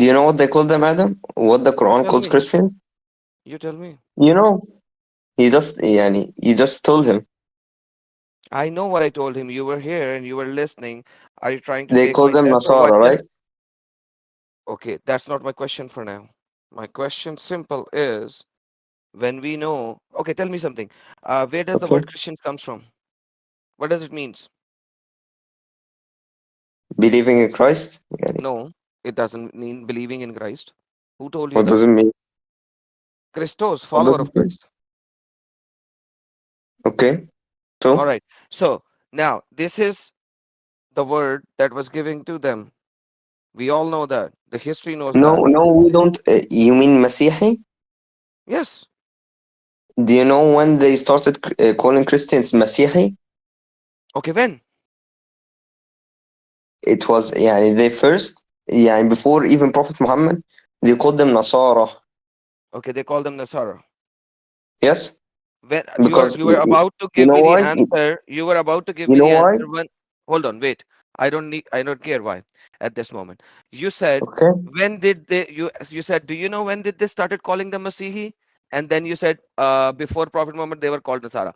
Do you know what they call them, Adam? What the You Quran tell calls me. Christian? You tell me. You know, you just told him. I know what I told him. You were here and you were listening. Are you trying to They take call my them test or what? Nasara, right? Okay, that's not my question for now. My question simple is when we know. Okay, tell me something. Where does the Okay. word Christian comes from? What does it means? Believing in Christ? Yani, No, it doesn't mean believing in Christ. Who told you what that? does it mean? Christos, What does follower of it mean? Christ. Okay. All So, right. So now this is the word that was given to them. We all know that. The history knows no, that. no, we don't. You mean Masihi? Yes. Do you know when they started calling Christians Masihi? Okay, when? It was, they first, before even Prophet Muhammad, they called them Nasara. Okay, they call them Nasara. Yes? When Because, you were about to you give know me the why? answer, you were about to give You me know the why? answer when hold on, wait. I don't care why at this moment. You said Okay. when did they you said, do you know when did they started calling them Masihi? And then you said before Prophet Muhammad they were called Nasara.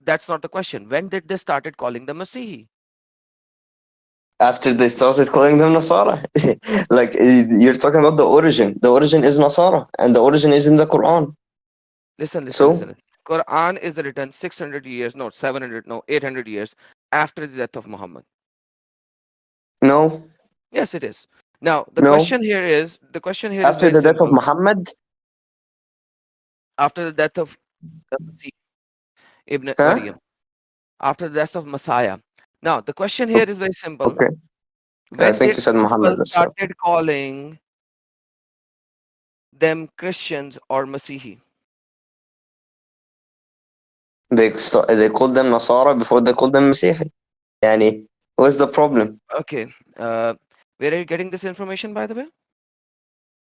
That's not the question. When did they started calling them Masihi? After they started calling them Nasara. Like, you're talking about the origin. The origin is Nasara, and the origin is in the Quran. Listen, listen, So, listen. Quran is written 600 years, no, 700, no, 800 years after the death of Muhammad. no, Yes, it is. Now, no. the question here is After very the death of simple. Muhammad, After the death of the Masih Ibn huh? Maryam, after the death of Messiah. Now, the question here is very simple. Okay. I When think did you said people Muhammad. That's okay. started calling them Christians or Masihi? They called them Nasara before they called them Masihi. Yani, where's the problem? Okay. Uh, where are you getting this information, by the way?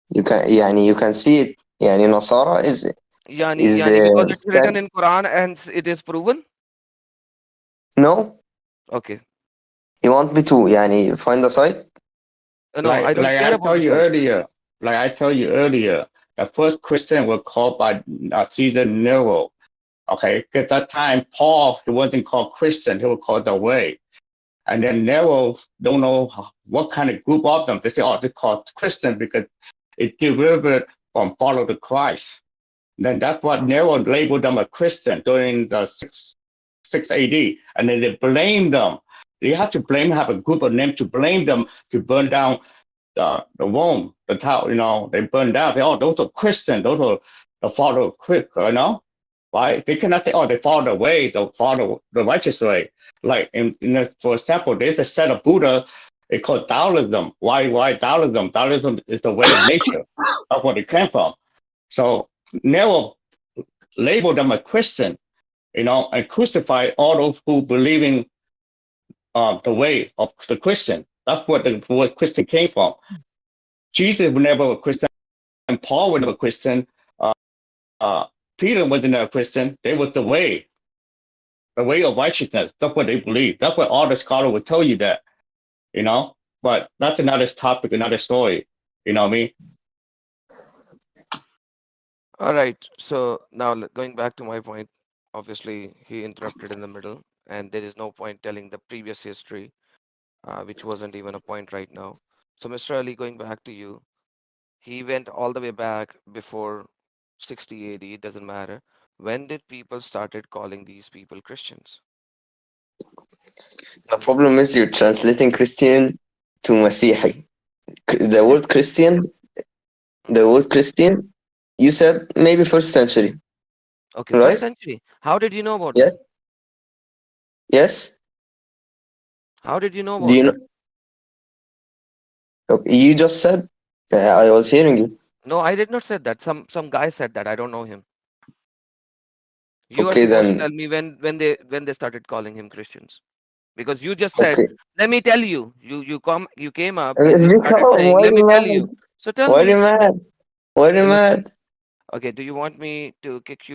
You can see it. Yani, Nasara is Yani because it's written stand. in Quran and it is proven? No, Okay. you want me to find the site? No, I don't care I about the told you site. earlier, the first Christian was called by Caesar Nero. Okay, because that time Paul he wasn't called Christian, he was called the Way. And then Nero don't know what kind of group of them. They say, oh, they called Christian because it derivative from follow the Christ. Then that's what Nero labeled them a Christian during the 6 AD. And then they blame them. They have to blame, have a group of them to blame them to burn down the Rome, the town, they burned down. They, oh, those are Christians, those are the follow quick, right? They cannot say, oh, they follow the way, they follow the righteous way. Like, for example, there's a set of Buddha, it's called Taoism. Why Taoism? Taoism is the way of nature. That's where it came from. So Nero labeled them a Christian, and crucified all those who believe in the way of the Christian. That's what the word Christian came from. Jesus was never a Christian. Paul was never a Christian. Uh, uh, Peter wasn't a Christian. They was the way of righteousness. That's what they believe. That's what all the scholars will tell you that, you know. But that's another topic, another story. You know what I mean? All right. So now going back to my point, obviously he interrupted in the middle, and there is no point telling the previous history, which wasn't even a point right now. So, Mr. Ali, going back to you, he went all the way back before 60 AD, it doesn't matter. When did people started calling these people Christians? The problem is you're translating Christian to Masihi. The Yes. word Christian, the Hmm. word Christian, you said maybe first century, Okay, first right? century. How did you know about that? Yes, yes. How did you know Do about you know? that? Okay, you just said. I was hearing you. No, I did not say that. Some guy said that. I don't know him. You are Okay, supposed to then. tell me when they started calling him Christians. Because you just said, Okay. let me tell you. You came up and you started Calm. saying, Why are let you me tell mad? you. So tell Why are you me. mad? Why are you So listen. mad? Okay, do you want me to get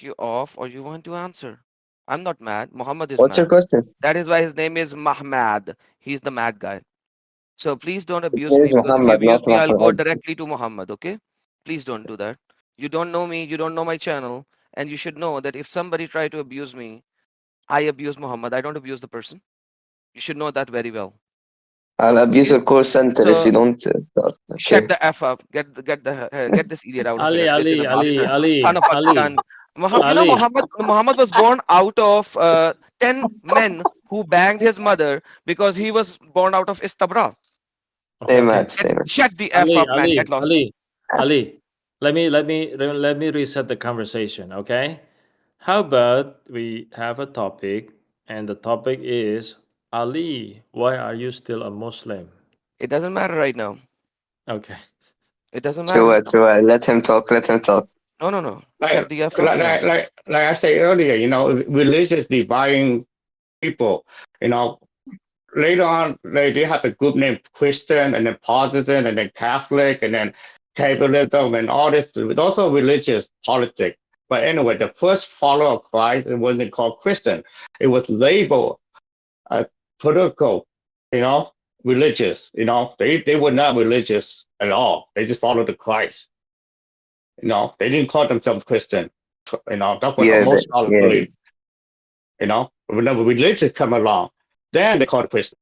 you off, or you want to answer? I'm not mad. Muhammad is What's your mad. question? That is why his name is Mahmad. He's the mad guy. So please don't It abuse says me, because if you Muhammad, not abuse me, I'll go Muhammad. directly to Muhammad. Okay? Please don't do that. You don't know me, you don't know my channel, and you should know that if somebody try to abuse me, I abuse Muhammad. I don't abuse the person. You should know that very well. I'll abuse Okay? your call center if So you don't start. shut Okay. the f up. Get this idiot out of Ali, here. This is Ali, a Ali, bastard, son Ali, of a Ali, gun. Ali. Muhammad was born out of 10 men who banged his mother because he was born out of istabra. Stay Okay, mad, okay. stay mad. Shut the f Ali, up, man. Get Ali, lost. Ali, Ali. Let me reset the conversation. Okay. How about we have a topic, and the topic is Ali. Why are you still a Muslim? It doesn't matter right now. Okay. It doesn't matter. Sure, sure. Let him talk, let him talk. No, no, no. Like Shut the f up, like man. like like, like I said earlier, religious dividing people. You know, later on, they have a group named Christian, and then Protestant, and then Catholic, and then Catholicism, and all this. Those are religious politics. But anyway, the first follower of Christ, it wasn't called Christian. It was labeled political, you know, religious. They were not religious at all. They just followed the Christ. They didn't call themselves Christian. That's what Yeah, most scholars yeah, believe. Whenever religion come along, then they call it Christian.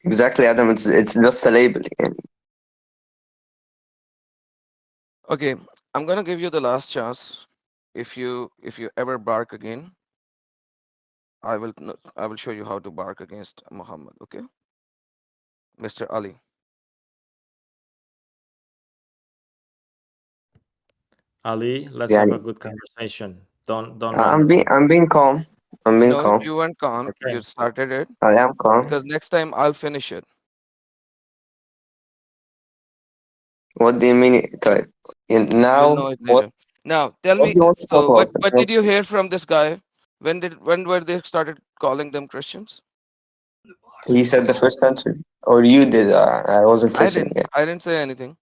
exactly, Adam. It's just a label. Yeah. Okay, I'm gonna give you the last chance. If you ever bark again, I will show you how to bark against Muhammad. Okay, Mr. Ali. Ali, let's Yeah, have a good conversation. Don't run from. I'm being calm. I'm being No, calm. you weren't calm. Okay. You started it I am calm. because next time I'll finish it. What do you mean? Type. You'll Now, know it later. Now, tell what me. do you want to talk So, about? what did you hear from this guy? When were they started calling them Christians? He said the first century, or you did. I wasn't I listening. didn't. Yeah. I didn't say anything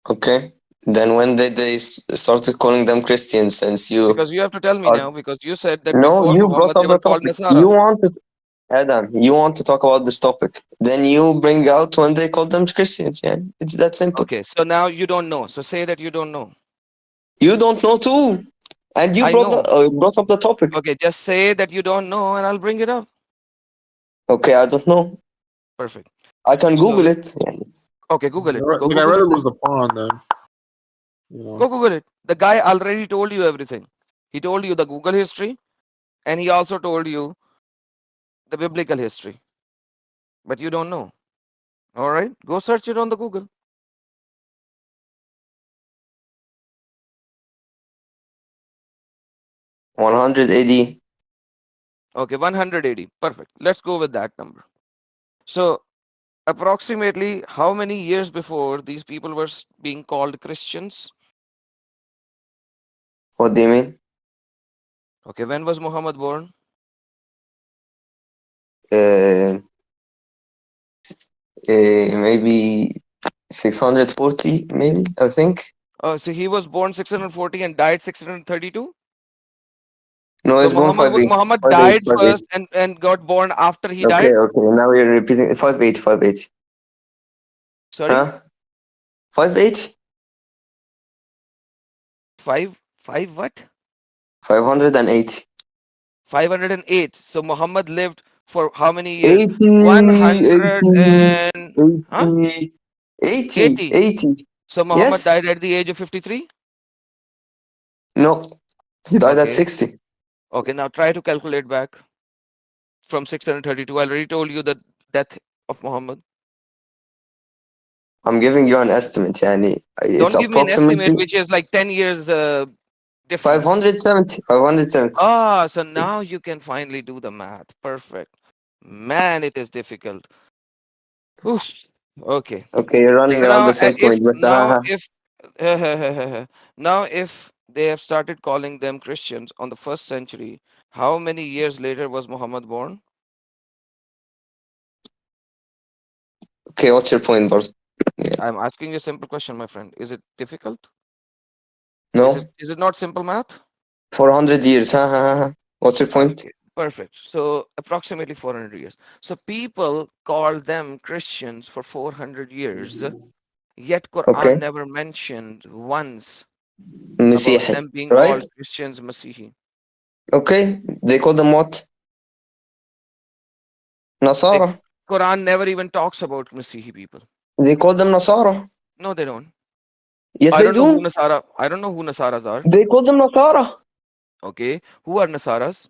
Okay. Then when did they started calling them Christians? Since you because you have to tell me are now because you said that no, before you brought Muhammad they up were the called topic. You Nasara. wanted Adam. You want to talk about this topic. Then you bring out when they called them Christians. Yeah, it's that simple. Okay, so now you don't know. So say that you don't know. You don't know too, and you I know. brought up the topic. Okay, just say that you don't know and I'll bring it up. Okay, I don't know. Perfect. I can So, Google it. Yeah. okay, Google it. Go Like I'd Google rather it lose then. the pawn than Go Google it. The guy already told you everything. He told you the Google history and he also told you the biblical history. But you don't know. All right, go search it on the Google. 100 AD. Okay, 180. Perfect. Let's go with that number. So, approximately how many years before these people were being called Christians? What do you mean? Okay, when was Muhammad born? Uh, maybe 640, maybe, I think. So he was born 640 and died 632. No, So it's born Muhammad 58. Muhammad 58, died 58. first and got born after he Okay, died. okay. Now you're repeating 58, 58. Sorry, Huh? 58? five what? 580. 508. So Muhammad lived for how many years? 80, 100 80, and huh? 80, 80, 80. 80. So Muhammad Yes? died at the age of 53. No, he died at Okay. 60. Okay. Now try to calculate back from 632. I already told you the death of Muhammad. I'm giving you an estimate, yani. It's Don't give me an estimate, approximately which is like 10 years difference. 570. 570. Ah, so now you can finally do the math. Perfect. Man, it is difficult. Oof. Okay. Okay, you're running So around now, the same point, but if now if they have started calling them Christians on the first century, how many years later was Muhammad born? okay, what's your point, boss? Yeah. I'm asking you a simple question, my friend. Is it difficult? No? Is it not simple math? 400 years. Huh? What's your point? Okay, Perfect. So approximately 400 years. So people called them Christians for 400 years, yet Quran Okay. never mentioned once about Masihi, them being right? called Christians, Masihi. Okay. They call them what? Like Nasara. Quran never even talks about Masihi people. They call them Nasara. No, they don't. Yes, I they don't know who do. Nasara. I don't know who Nasaras are. They call them Nasara. Okay, who are Nasaras?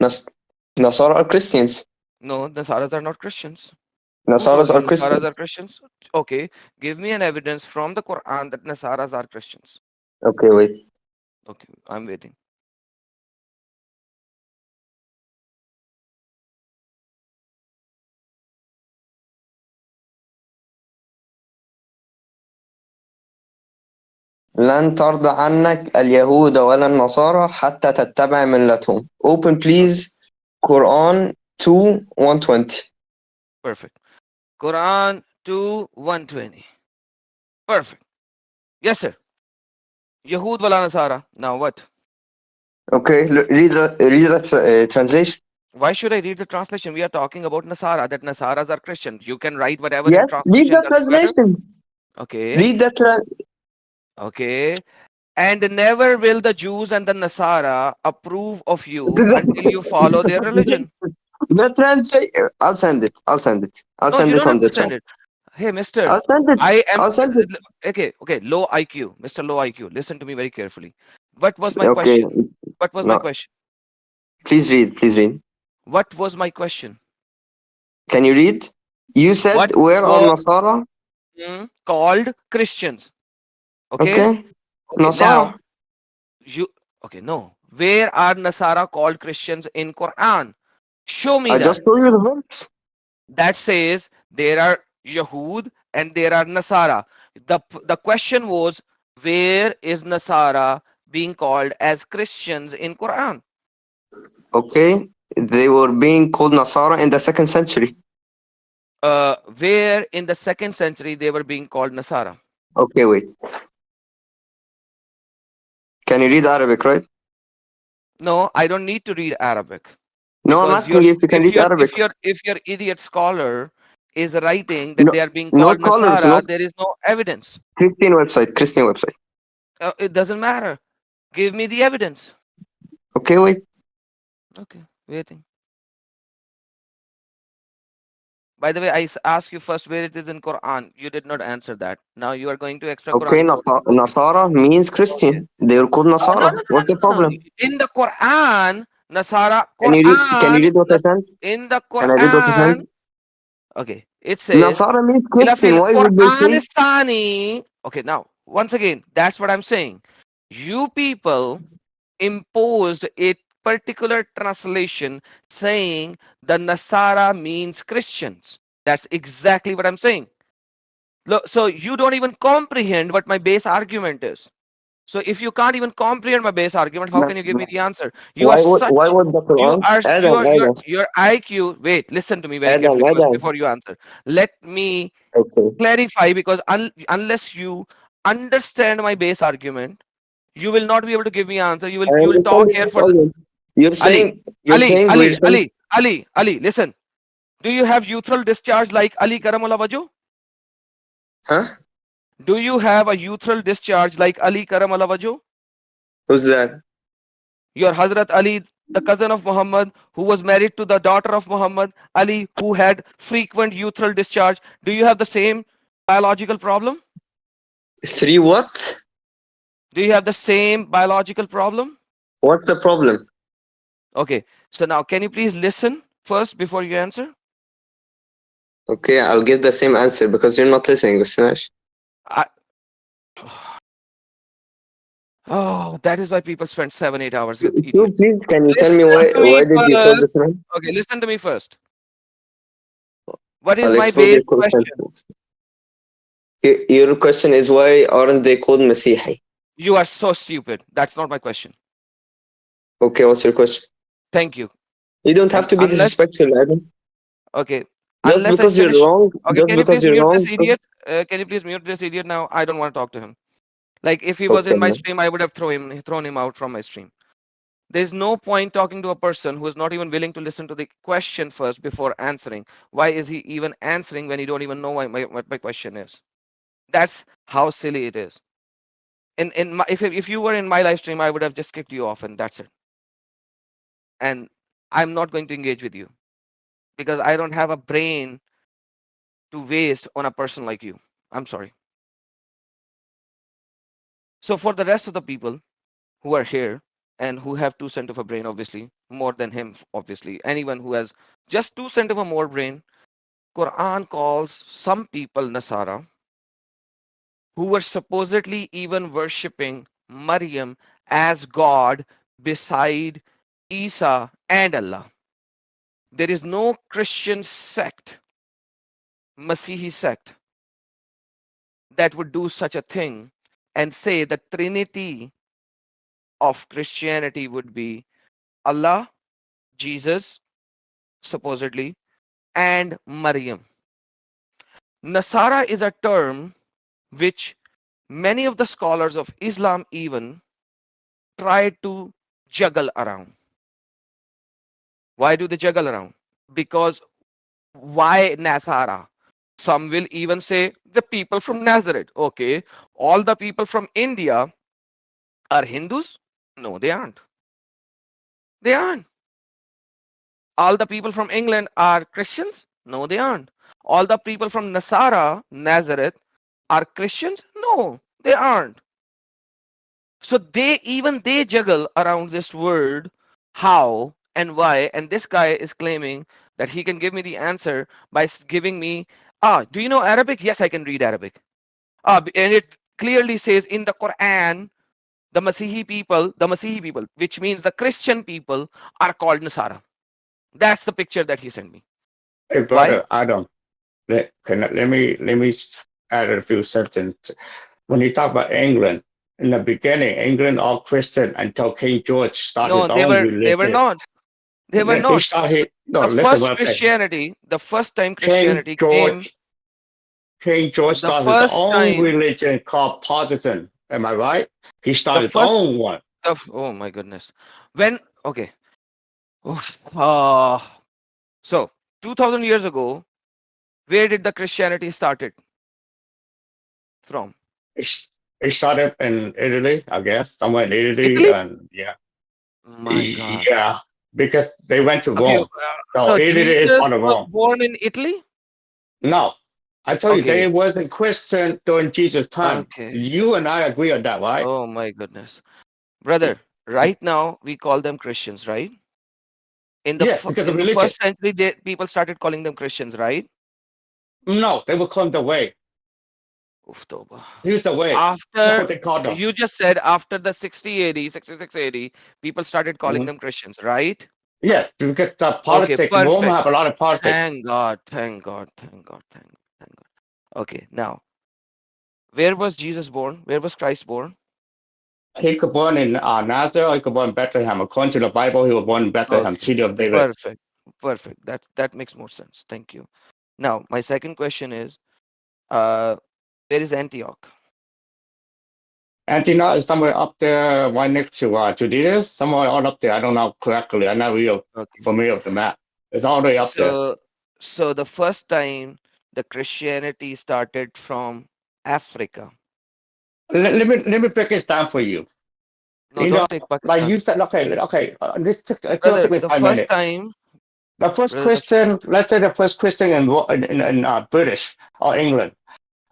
Nas- Nasara are Christians. No, Nasaras are not Christians. Who told Nasaras you are Nasaras are Christians. Christians? Okay, give me an evidence from the Quran that Nasaras are Christians. Okay, wait. Okay, I'm waiting. لن ترضى عنك اليهود ولا النصارى حتى تتبع ملتهم. Open Okay, please Quran 2:120. perfect. Quran 2:120. Perfect. Yes, sir. Yahud wala Nasara. Now what? Okay, read that translation. Why should I read the translation? We are talking about Nasara, that Nasaras are Christians. You can write whatever in Yes, read translation, that doesn't matter. translation. Okay, Read that. okay. And never will the Jews and the Nasara approve of you until you follow their religion. The translate. I'll send it. I'll send it. I'll No, send you it don't on have to the chat. send it. Hey, mister, I'll send it. I am I'll send it. okay, okay, low IQ, Mr. Low IQ. Listen to me very carefully. What was my Okay. question? What was my No, question? please read. Please read. What was my question? Can you read? You said What where are was Nasara? called Christians? Okay, Okay, okay. Now Nasara. you okay? No, where are Nasara called Christians in Quran? Show me I that. just told you the verse. That says there are Yahud and there are Nasara. The question was, where is Nasara being called as Christians in Quran? Okay, they were being called Nasara in the 2nd century. Where in the 2nd century they were being called Nasara? Okay, wait. Can you read Arabic, right? No, I don't need to read Arabic, No, I'm because asking you if you can read Arabic. if your idiot scholar is writing that No, they are being no called scholars, no Nasara, there is no evidence. Christian website. Christian website. It doesn't matter. Give me the evidence. Okay, wait. Okay, waiting. By the way, I asked you first where it is in Quran. You did not answer that. Now you are going to extra Okay, Quranic sources. Okay. Nasara means Okay. Christian. They were called No, no, Nasara. no, What's the no, no, no. problem? In the Quran, Nasara, Can you read? Can you Quran, read what I sent? in the Can I read what I sent? Quran, okay, it says, Nasara means "Ila Christian. fil Why would they say? Quranistani." Okay, now, once again, that's what I'm saying. You people imposed a particular translation saying the Nasara means Christians. That's exactly what I'm saying. So you don't even comprehend what my base argument is. So if you can't even comprehend my base argument, how can you give me the answer? You are Why such, would the you Quran? are Adam, Adam, your IQ. Wait, listen to me very Adam, carefully first Adam. before you answer. Let me Okay. clarify, because unless you understand my base argument, you will not be able to give me answer. I You will understand talk the here for problem. You're Ali, saying we're saying Ali. Listen. Do you have urethral discharge like Ali Karamullah Wajhu? huh? Do you have a urethral discharge like Ali Karamullah Wajhu? Who's that? Your Hazrat Ali, the cousin of Muhammad, who was married to the daughter of Muhammad, Ali, who had frequent urethral discharge. Do you have the same biological problem? Three what? Do you have the same biological problem? What's the problem? Okay, so now can you please listen first before you answer? Okay, I'll give the same answer because you're not listening, Ustaz. I, oh, that is why people spend 7-8 hours with So idiots. please, can you tell me Listen to me why did you call first. this man? Okay, listen to me first. What is I'll my expose base your question. question? Your question is why aren't they called Masihi? You are so stupid. That's not my question. Okay, what's your question? Thank you. You don't have to be Unless, disrespectful, Adam. okay, Just unless I because you're finish. wrong, Okay, just can you because please you're mute wrong. this idiot? Can you please mute this idiot now? I don't want to talk to him. Like if he was Okay, in my man. stream, I would have thrown him out from my stream. There's no point talking to a person who is not even willing to listen to the question first before answering. Why is he even answering when you don't even know what my question is? That's how silly it is. If you were in my live stream, I would have just kicked you off and that's it. And I'm not going to engage with you because I don't have a brain to waste on a person like you. I'm sorry. So for the rest of the people who are here and who have 2% of a brain, obviously, more than him, obviously, anyone who has just 2% of a more brain, Quran calls some people Nasara who were supposedly even worshipping Maryam as God beside Isa and Allah. There is no Christian sect, Masihi sect, that would do such a thing and say the Trinity of Christianity would be Allah, Jesus, supposedly, and Maryam. Nasara is a term which many of the scholars of Islam even try to juggle around. Why do they juggle around? Because why Nasara? Some will even say the people from Nazareth. Okay, all the people from India are Hindus? No, they aren't. They aren't. All the people from England are Christians? No, they aren't. All the people from Nasara, Nazareth, are Christians? No, they aren't. So they juggle around this word how and why, and this guy is claiming that he can give me the answer by giving me do you know Arabic? Yes, I can read Arabic. And it clearly says in the Quran the Masihi people, which means the Christian people, are called Nasara. That's the picture that he sent me. Hey, Why? brother Adam, let me add a few sentences. When you talk about England, in the beginning, England all Christian until King George started No, his own they were religion. not. They were He not. started, no, The listen first what I'm saying. Christianity, the first time King Christianity came, George, King George the started his first own time, religion called Protestant. Am I right? He the started his first, own one. oh my goodness. When, okay. Uh, so 2000 years ago, where did the Christianity started from? He started in Italy, I guess, somewhere in Italy, Italy? and yeah, My God. yeah, because they went to Okay, Rome. So so Italy is Jesus part of was Rome. born in Italy? No, I told you Okay, they wasn't Christian during Jesus' time. okay. You and I agree on that, right? Oh my goodness. Brother, right now we call them Christians, right? Yeah, because of In the religion. first century, people started calling them Christians, right? No, they were called the way. Oof, Toba. Here's the way. That's After what they called them. you just said after the 60 AD, 66 AD, people started calling Mhm. them Christians, right? Yeah, because the Okay, politics, Rome perfect. have a lot of politics. Thank God, thank God, thank God, thank God, thank God. Okay, now, where was Jesus born? Where was Christ born? He was born in Nazareth, he was born in Bethlehem. According to the Bible, he was born in Bethlehem, Okay, city of David. perfect, perfect. That makes more sense. Thank you. Now, my second question is, uh, where is Antioch? Antioch is somewhere up there, right next to Judea, somewhere all up there. I don't know correctly. I'm not real Okay. familiar with the map. It's all the way up there. So the first time the Christianity started from Africa. Let me break this down for you. No, You know, don't take like Pakistan. you said, okay, it's gonna Brother, take me the 5 minutes. first time, The first brother, Christian, let's say the first Christian in British or England,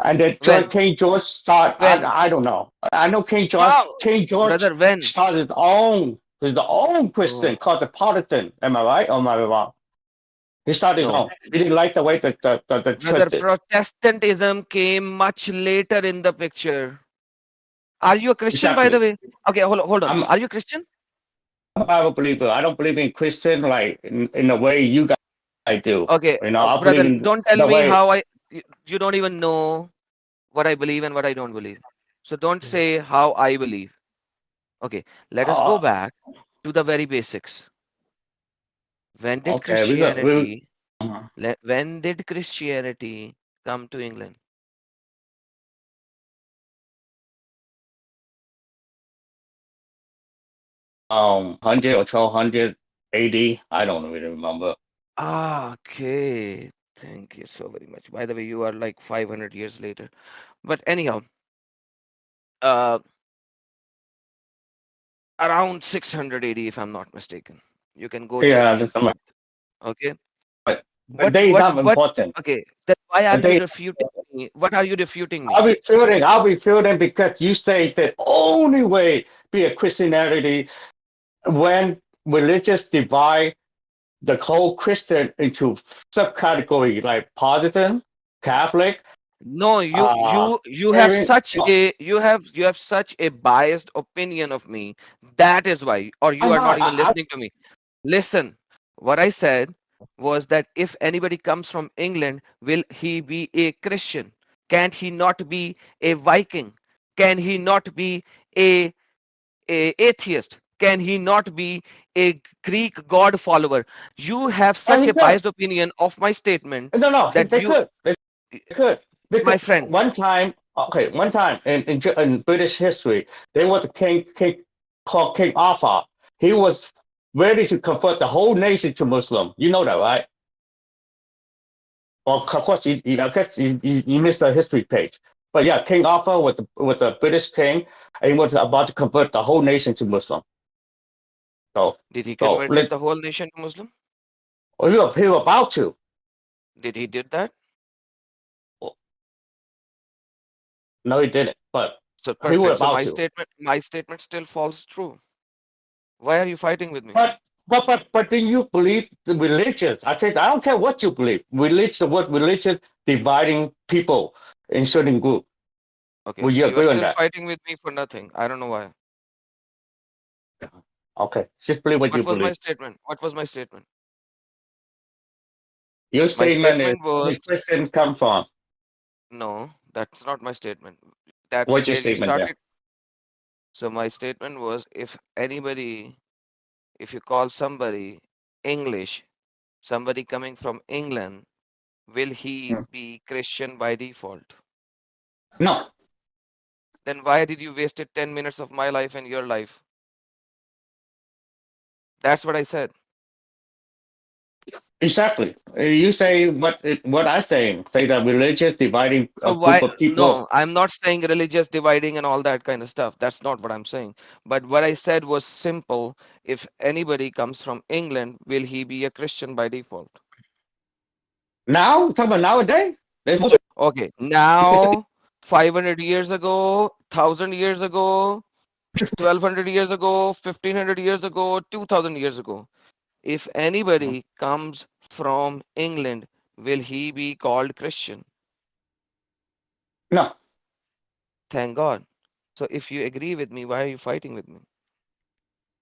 and then when? King George start. When? I don't know. I know Wow, King George brother, when? started his own Christian Oh, called the Protestant. Am I right or am I wrong? He started his no. own. He didn't like the way the church Brother, did. Protestantism came much later in the picture. Are you a Christian, by the Exactly. way? Okay, hold on. I'm Are you a Christian? a Bible believer. I don't believe in Christian like in the way you guys do. Okay, You know, I believe brother, in don't tell the me way. how you don't even know what I believe and what I don't believe. So don't say how I believe. Okay, let us go Uh, back to the very basics. When did okay, we when did Christianity come to England? 100 or 1200 AD. I don't really remember. Okay. Thank you so very much. By the way, you are like 500 years later. But anyhow, uh, around 600 AD, if I'm not mistaken. You can go check Yeah, the that's internet. Okay. but What, they what, not what? important. Okay. Then why are But you they refuting me? What are you refuting me? I'll be feeling because you say the only way be a Christianity when religious divide the whole Christian into subcategory like Protestant, Catholic, No, you have Arian. such No, a you have such a biased opinion of me. That is why, or you I'm are not not. even listening to me. Listen, what I said was that if anybody comes from England, will he be a Christian? Can he not be a Viking? Can he not be a, a atheist? Can he not be a Greek god follower? You have Oh, such he a could. biased opinion of my statement No, no, that they you, could. They could. my Because friend, one time in British history, there was a king called King Arthur. He was ready to convert the whole nation to Muslim. You know that, right? Well, of course, I guess you missed the history page. But yeah, King Arthur was the British king, and he was about to convert the whole nation to Muslim. So, did he so converted the whole nation to Muslim? he was about to. Did he did that? No, he didn't. But So he was perfect. So about to. my statement still falls true. Why are you fighting with me? But do you believe the religions? I think I don't care what you believe. Religion dividing people in certain group. Okay, Will so you you are agree on still that? fighting with me for nothing. I don't know why. Okay, just believe what you What was my believe. statement? What was my statement? Your My statement is statement where was the Christian come from. no, that's not my statement. That What's your where you statement there? started. So my statement was if anybody, if you call somebody English, somebody coming from England, will he Hmm. be Christian by default? No, Then why did you wasted 10 minutes of my life and your life? That's what I said. exactly. You say what I say. Say that religious dividing So a group why? of people. No, I'm not saying religious dividing and all that kind of stuff. That's not what I'm saying. But what I said was simple. If anybody comes from England, will he be a Christian by default? Now, talking about nowadays, there's more. Okay, now 500 years ago, 1000 years ago, 1200 years ago, 1500 years ago, 2000 years ago. If anybody comes from England, will he be called Christian? No, Thank God. So if you agree with me, why are you fighting with me?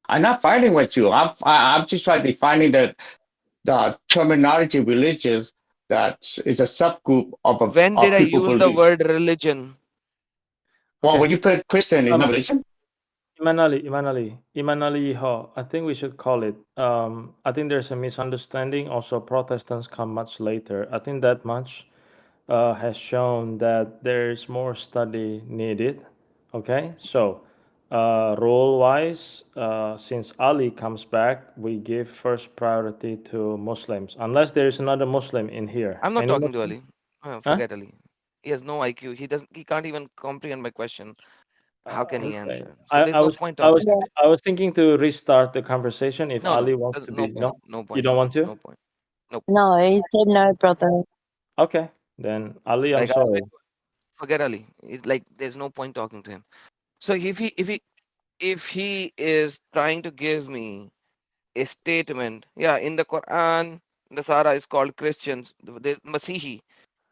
I'm not fighting with you. I'm just trying to defining the terminology religious that is a subgroup When did of I people use the believe. word religion? Well, Okay. when you put Christian in Um, religion, Iman Ali Ho. I think we should call it. I think there's a misunderstanding. Also, Protestants come much later. I think that much has shown that there's more study needed. Okay, so role-wise, since Ali comes back, we give first priority to Muslims, unless there is another Muslim in here. I'm not Any talking to Muslim? Ali. Huh? Forget Ali. He has no IQ. He doesn't. He can't even comprehend my question. How can he Okay. answer? So there's no point I talking was to him. I was thinking to restart the conversation if No, no, Ali wants to no be. point. No, No you point. don't want to. No point. Nope. No, he said no, brother. Okay, then Ali, I'm Like sorry. forget Ali. It's like there's no point talking to him. So if he is trying to give me a statement, yeah, in the Quran, Nasara is called Christians, the Masihi.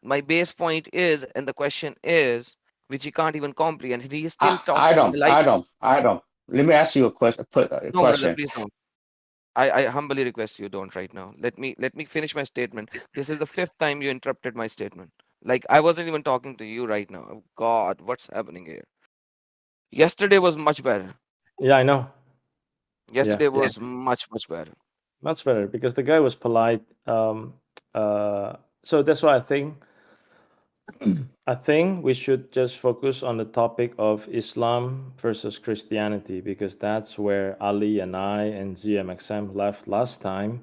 My base point is, and the question is, which he can't even comprehend. He is still talking like, I don't. Let me ask you a question. A no, brother, question. please don't. I humbly request you don't right now. Let me finish my statement. This is the fifth time you interrupted my statement. Like I wasn't even talking to you right now. Oh God, what's happening here? Yesterday was much better. Yeah, I know. Yeah, Yesterday was much better. much better because the guy was polite. So that's why I think I think we should just focus on the topic of Islam versus Christianity because that's where Ali and I and ZMXM left last time.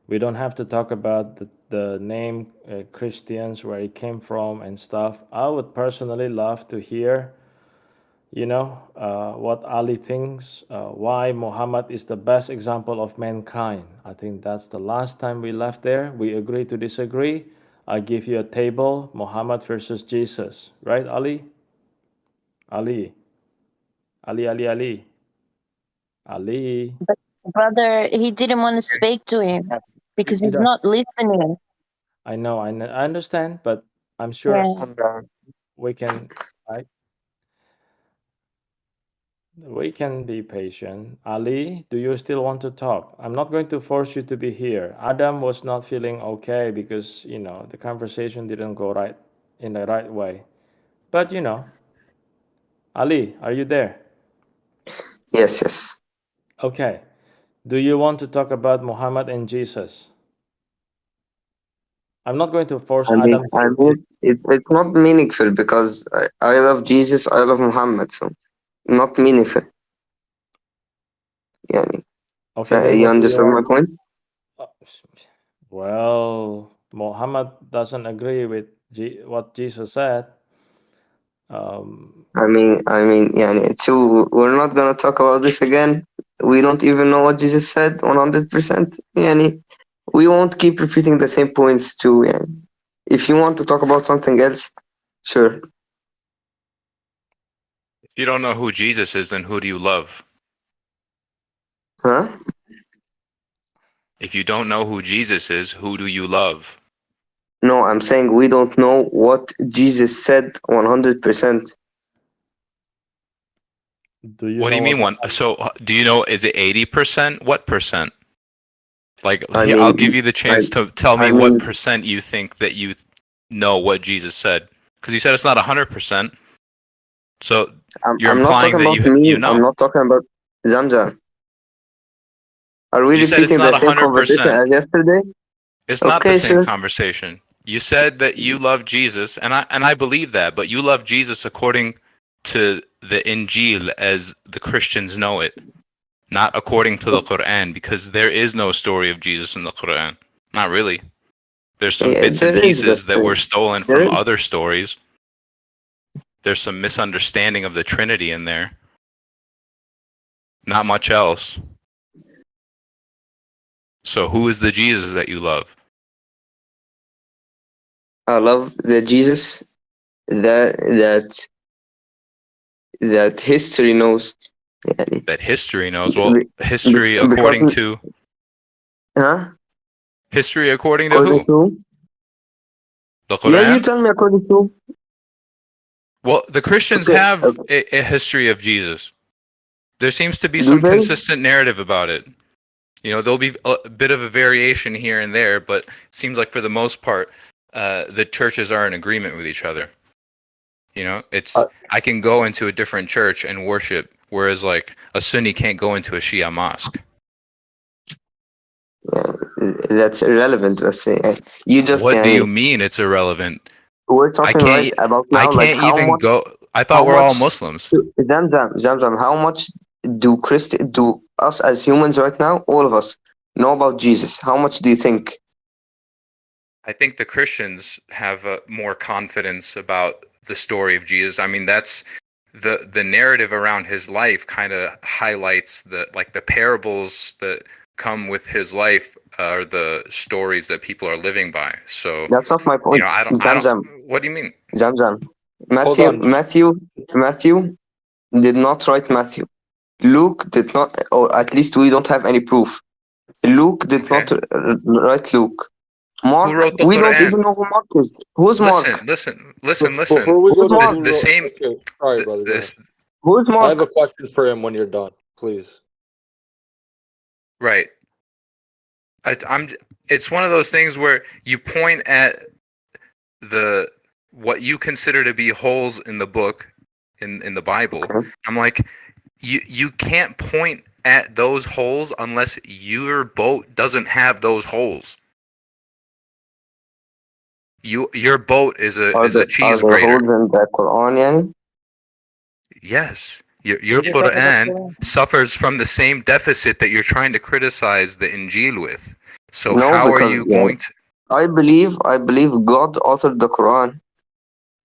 We don't have to talk about the name Christians, where it came from and stuff. I would personally love to hear, what Ali thinks, why Muhammad is the best example of mankind. I think that's the last time we left there. We agree to disagree. I give you a table, Muhammad versus Jesus. Right, Ali? Ali. Ali, Ali, Ali. Ali. But brother, he didn't want to speak to him because He he's does. not listening. I know, I understand, but I'm sure Yeah. And, we can I, we can be patient. Ali, do you still want to talk? I'm not going to force you to be here. Adam was not feeling okay because, the conversation didn't go right in the right way. But, Ali, are you there? yes, yes. Okay. Do you want to talk about Muhammad and Jesus? I'm not going to force Adam to. It's not meaningful because I love Jesus, I love Muhammad, so not meaningful. يعني, Okay, then you what do you understand my want? point? Well, Muhammad doesn't agree with what Jesus said. يعني, we're not gonna talk about this again. We don't even know what Jesus said 100%. يعني, we won't keep repeating the same points too. يعني. If you want to talk about something else, sure. If you don't know who Jesus is, then who do you love? Huh? If you don't know who Jesus is, who do you love? No, I'm saying we don't know what Jesus said 100%. Do you What do know you mean what? one? So do you know, is it 80%? What percent? Like, I here, I'll mean, give you the chance to tell I me what mean, percent you think that you know what Jesus said. Because you said it's not 100%. So you're I'm not implying talking that about you me. I'm know. not talking about Zamzam. Are we You said it's repeating not the same conversation 100%. as yesterday? It's not the Okay, same sure. conversation. You said that you love Jesus, and I believe that, but you love Jesus according to the Injil as the Christians know it, not according to the Quran, because there is no story of Jesus in the Quran. Not really. There's some Yeah, bits and there is, but pieces that were stolen there from is. other stories. There's some misunderstanding of the Trinity in there. Not much else. So who is the Jesus that you love? I love the Jesus that history knows. يعني. That history knows. Well, history according Because, to huh? history according to According who? to? The Yeah, you Quran? tell me according to. Well, the Christians Okay, have okay. a history of Jesus. There seems to be Do some they? consistent narrative about it. There'll be a bit of a variation here and there, but it seems like for the most part, the churches are in agreement with each other. I can go into a different church and worship, whereas like a Sunni can't go into a Shia mosque. That's irrelevant. Let's say you just What do you يعني, mean it's irrelevant? we're I talking right can't. about I now. Like can't even go. I thought how we're all much Muslims. Zamzam, how much do us as humans right now, all of us, know about Jesus? How much do you think? I think the Christians have more confidence about the story of Jesus. I mean, that's the narrative around his life kind of highlights the parables that come with his life are the stories that people are living by. So, That's not my point. I don't. Zamzam, What do you mean? Zamzam. Hold Matthew, on. Matthew, Matthew did not write Matthew. Luke did not, or at least we don't have any proof. Luke did Okay. not write Luke. Who Mark, wrote the we don't Quran? even know who Mark is. Who's Mark? Listen. Before we go Who's to Mark? who The wrote, same. okay, sorry, brother. Go ahead. This Who's I have a Mark? question for him when you're done, please. right. I'm. It's one of those things where you point at what you consider to be holes in the book, in the Bible. Okay. I'm like, you can't point at those holes unless your boat doesn't have those holes. Your boat is a are cheese the grater. holes in the Quran, يعني? Yes, your Quran suffers from the same deficit that you're trying to criticize the Injil with. So No, how are because you going to? I believe God authored the Quran.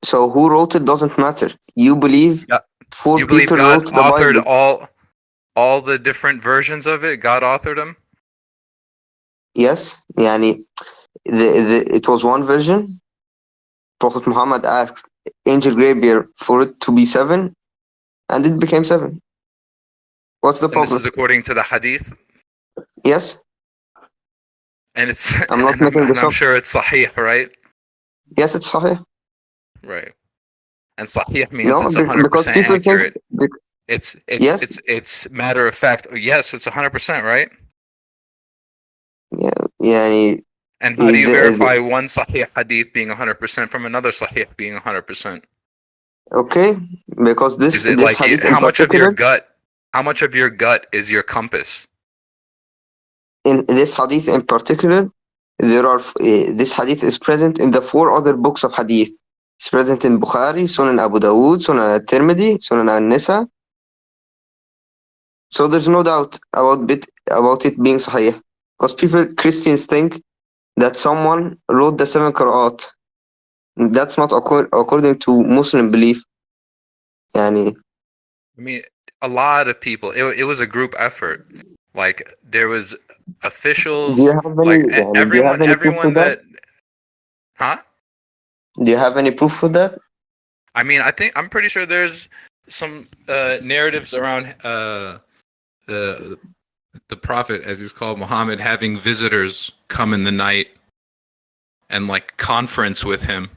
So who wrote it doesn't matter. You believe Yeah. 4 You believe people God wrote the authored Bible. all the different versions of it? God authored them? Yes, يعني it was one version. Prophet Muhammad asked Angel Gabriel for it to be 7, and it became 7. What's the And this problem? is according to the Hadith, Yes, and it's I'm not making and this I'm up. sure it's Sahih, right? Yes, it's Sahih. Right. And Sahih means No, it's because 100% people think. accurate. Yes, It's matter of fact. Yes, it's 100%, right? yeah, يعني And how do you the, verify one Sahih Hadith being 100% from another Sahih being 100%? okay, because Is it this like hadith in how much of your particular, gut? How much of your gut is your compass? in this hadith in particular, there are this hadith is present in the 4 other books of hadith. It's present in Bukhari, Sunan Abu Dawud, Sunan At-Tirmidhi, Sunan An-Nisa. So there's no doubt about it being Sahih. Because Christians think that someone wrote the 7 Qur'at. That's not according to Muslim belief. يعني I mean, a lot of people. It was a group effort. Like there was do you officials, have any like do you have any proof for everyone that? that, huh? Do you have any proof for that? I mean, I'm pretty sure there's some narratives around the prophet, as he's called, Muhammad, having visitors come in the night and like conference with him.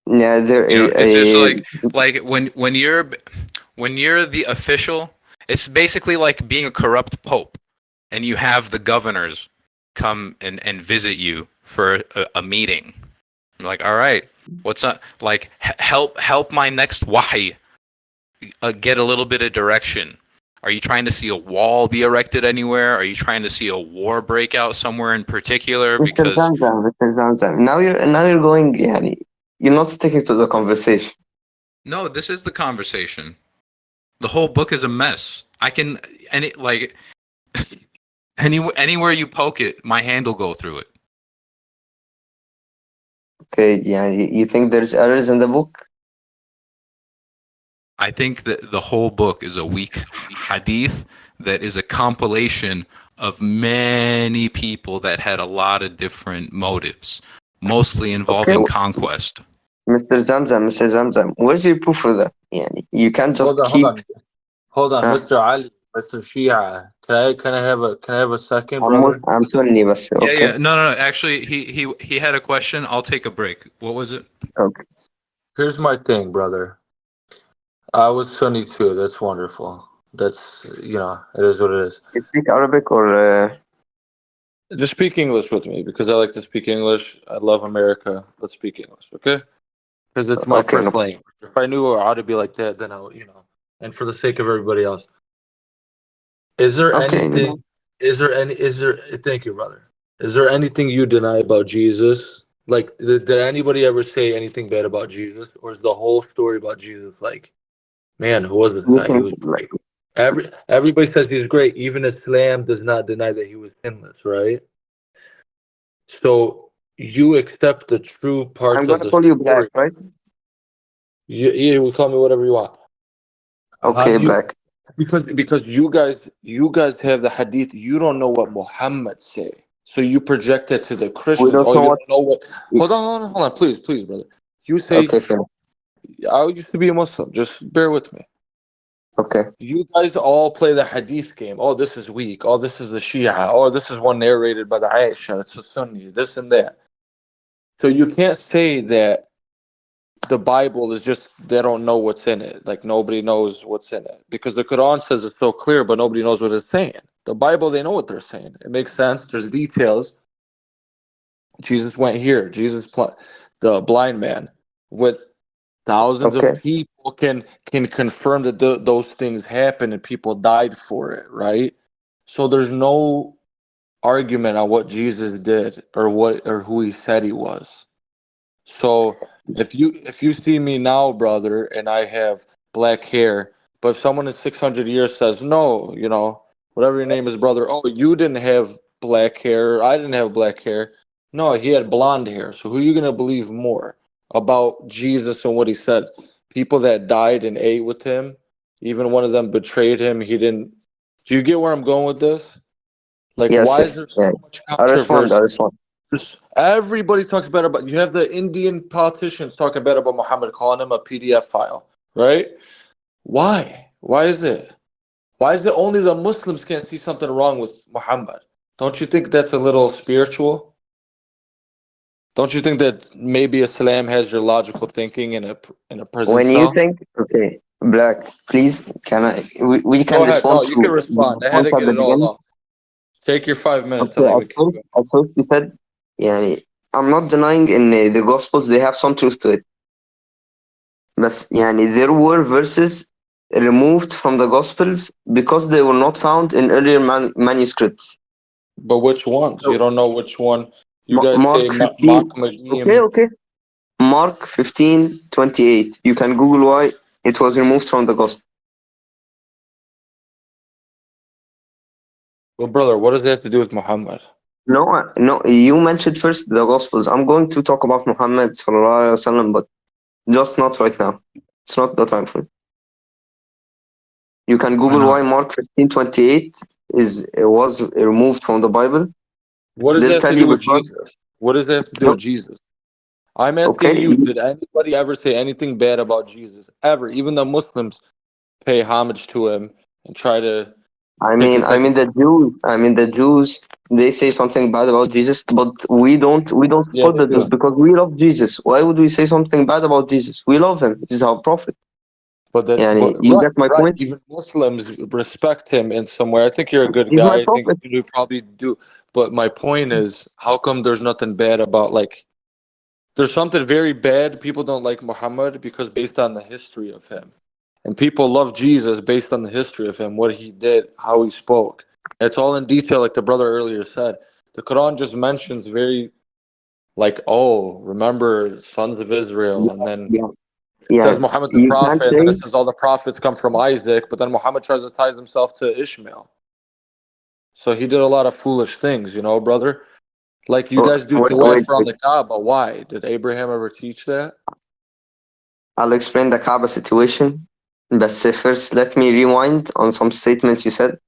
Yeah, You know, it's just like when you're the official, it's basically like being a corrupt pope, and you have the governors come and visit you for a meeting. I'm like, all right, what's up? Like, help my next wahi get a little bit of direction. Are you trying to see a wall be erected anywhere? Are you trying to see a war break out somewhere in particular? Mr. Because Zamzam, Mr. Zamzam. Now you're going, يعني, you're not sticking to the conversation. no, this is the conversation. The whole book is a mess. Anywhere you poke it, my hand will go through it. Okay, yeah, you think there's errors in the book? I think that the whole book is a weak hadith that is a compilation of many people that had a lot of different motives, mostly involving Okay, conquest. Mr. Zamzam, where's your proof for that? يعني, you can't just keep. Hold on, Huh? Mr. Ali, Mr. Shia. Can I have a second, brother? I'm Sunni, بس, Yeah, okay? yeah. No. Actually, he had a question. I'll take a break. What was it? Okay. Here's my thing, brother. I was Sunni too. That's wonderful. That's, it is what it is. You speak Arabic or? Just speak English with me because I like to speak English. I love America. Let's speak English, okay? Because it's my Okay, no. first language. If I knew how to be like that, then and for the sake of everybody else. Is there Okay. anything, thank you, brother. Is there anything you deny about Jesus? Like, did anybody ever say anything bad about Jesus? Or is the whole story about Jesus like, man, who was this You guy? He think was like everybody says he's great. Even Islam does not deny that he was sinless, right? So you accept the true I'm parts of gonna the call you Black, story. right? You will call me whatever you want. How Okay, do you? Black. Because you guys have the hadith. You don't know what Muhammad say, so you project it to the We Christians. don't Oh, know you what. don't know what? Hold on, please, brother. You say Okay, fair. I used to be a Muslim. Just bear with me. Okay. You guys all play the hadith game. Oh, this is weak. Oh, this is the Shia. Oh, this is one narrated by the Aisha. It's a Sunni. This and that. So you can't say that the Bible is just they don't know what's in it. Like nobody knows what's in it because the Quran says it's so clear, but nobody knows what it's saying. The Bible, they know what they're saying. It makes sense. There's details. Jesus went here. The blind man, with thousands of Okay. people can confirm that those things happened and people died for it, right? So there's no argument on what Jesus did or who he said he was. So if you see me now, brother, and I have black hair, but if someone in 600 years says no, whatever your name is, brother, oh, you didn't have black hair, I didn't have black hair. No, he had blonde hair. So who are you gonna believe more about Jesus and what he said? People that died and ate with him, even one of them betrayed him. He didn't. Do you get where I'm going with this? Like, Yes, why is yes, there yeah. so much controversy? I respond. Everybody talks bad about. You have the Indian politicians talking bad about Muhammad, calling him a PDF file, right? Why? Why is it? Why is it only the Muslims can't see something wrong with Muhammad? Don't you think that's a little spiritual? Don't you think that maybe Islam has your logical thinking in a prison When you cell? think, okay, Black, please, we can Go ahead. No, respond you to can respond. the I had point to at get the it all beginning. off. Take your 5 minutes Okay, and then we can go. at first you said, yeah, I'm not denying in the Gospels they have some truth to it. But there were verses removed from the Gospels because they were not found in earlier manuscripts. But which ones? You So, don't know which one. You guys say Mark 15, Makmagim. okay. Mark 15:28. You can Google why it was removed from the Gospel. Well, brother, what does that have to do with Muhammad? No, no. You mentioned first the Gospels. I'm going to talk about Muhammad sallallahu alaihi wasallam, but just not right now. It's not the time for it. You can Why Google not? why Mark 15:28 was removed from the Bible. What does They'll that have tell to you do with because Jesus? What does that have to do no, with Jesus? I'm asking okay. you, did anybody ever say anything bad about Jesus? Ever? Even the Muslims pay homage to him and try to take a I second. mean the Jews. They say something bad about Jesus, but we don't Yeah, support they the Jews do. because we love Jesus. Why would we say something bad about Jesus? We love him. He's our prophet. But You get my right. point? Even Muslims respect him in some way. I think you're a good He's my guy. I think prophet. you probably do. But my point is, how come there's nothing bad about there's something very bad. People don't like Muhammad because based on the history of him. And people love Jesus based on the history of him, what he did, how he spoke. It's all in detail, like the brother earlier said. The Quran just mentions very oh, remember sons of Israel, and then Yeah, it yeah. says Muhammad the You can't prophet, and then say. it says all the prophets come from Isaac, but then Muhammad tries to tie himself to Ishmael. So he did a lot of foolish things, brother. Like you guys do Wait, tawaf around wait. the Kaaba. Why? Did Abraham ever teach that? I'll explain the Kaaba situation. But first, let me rewind on some statements you said.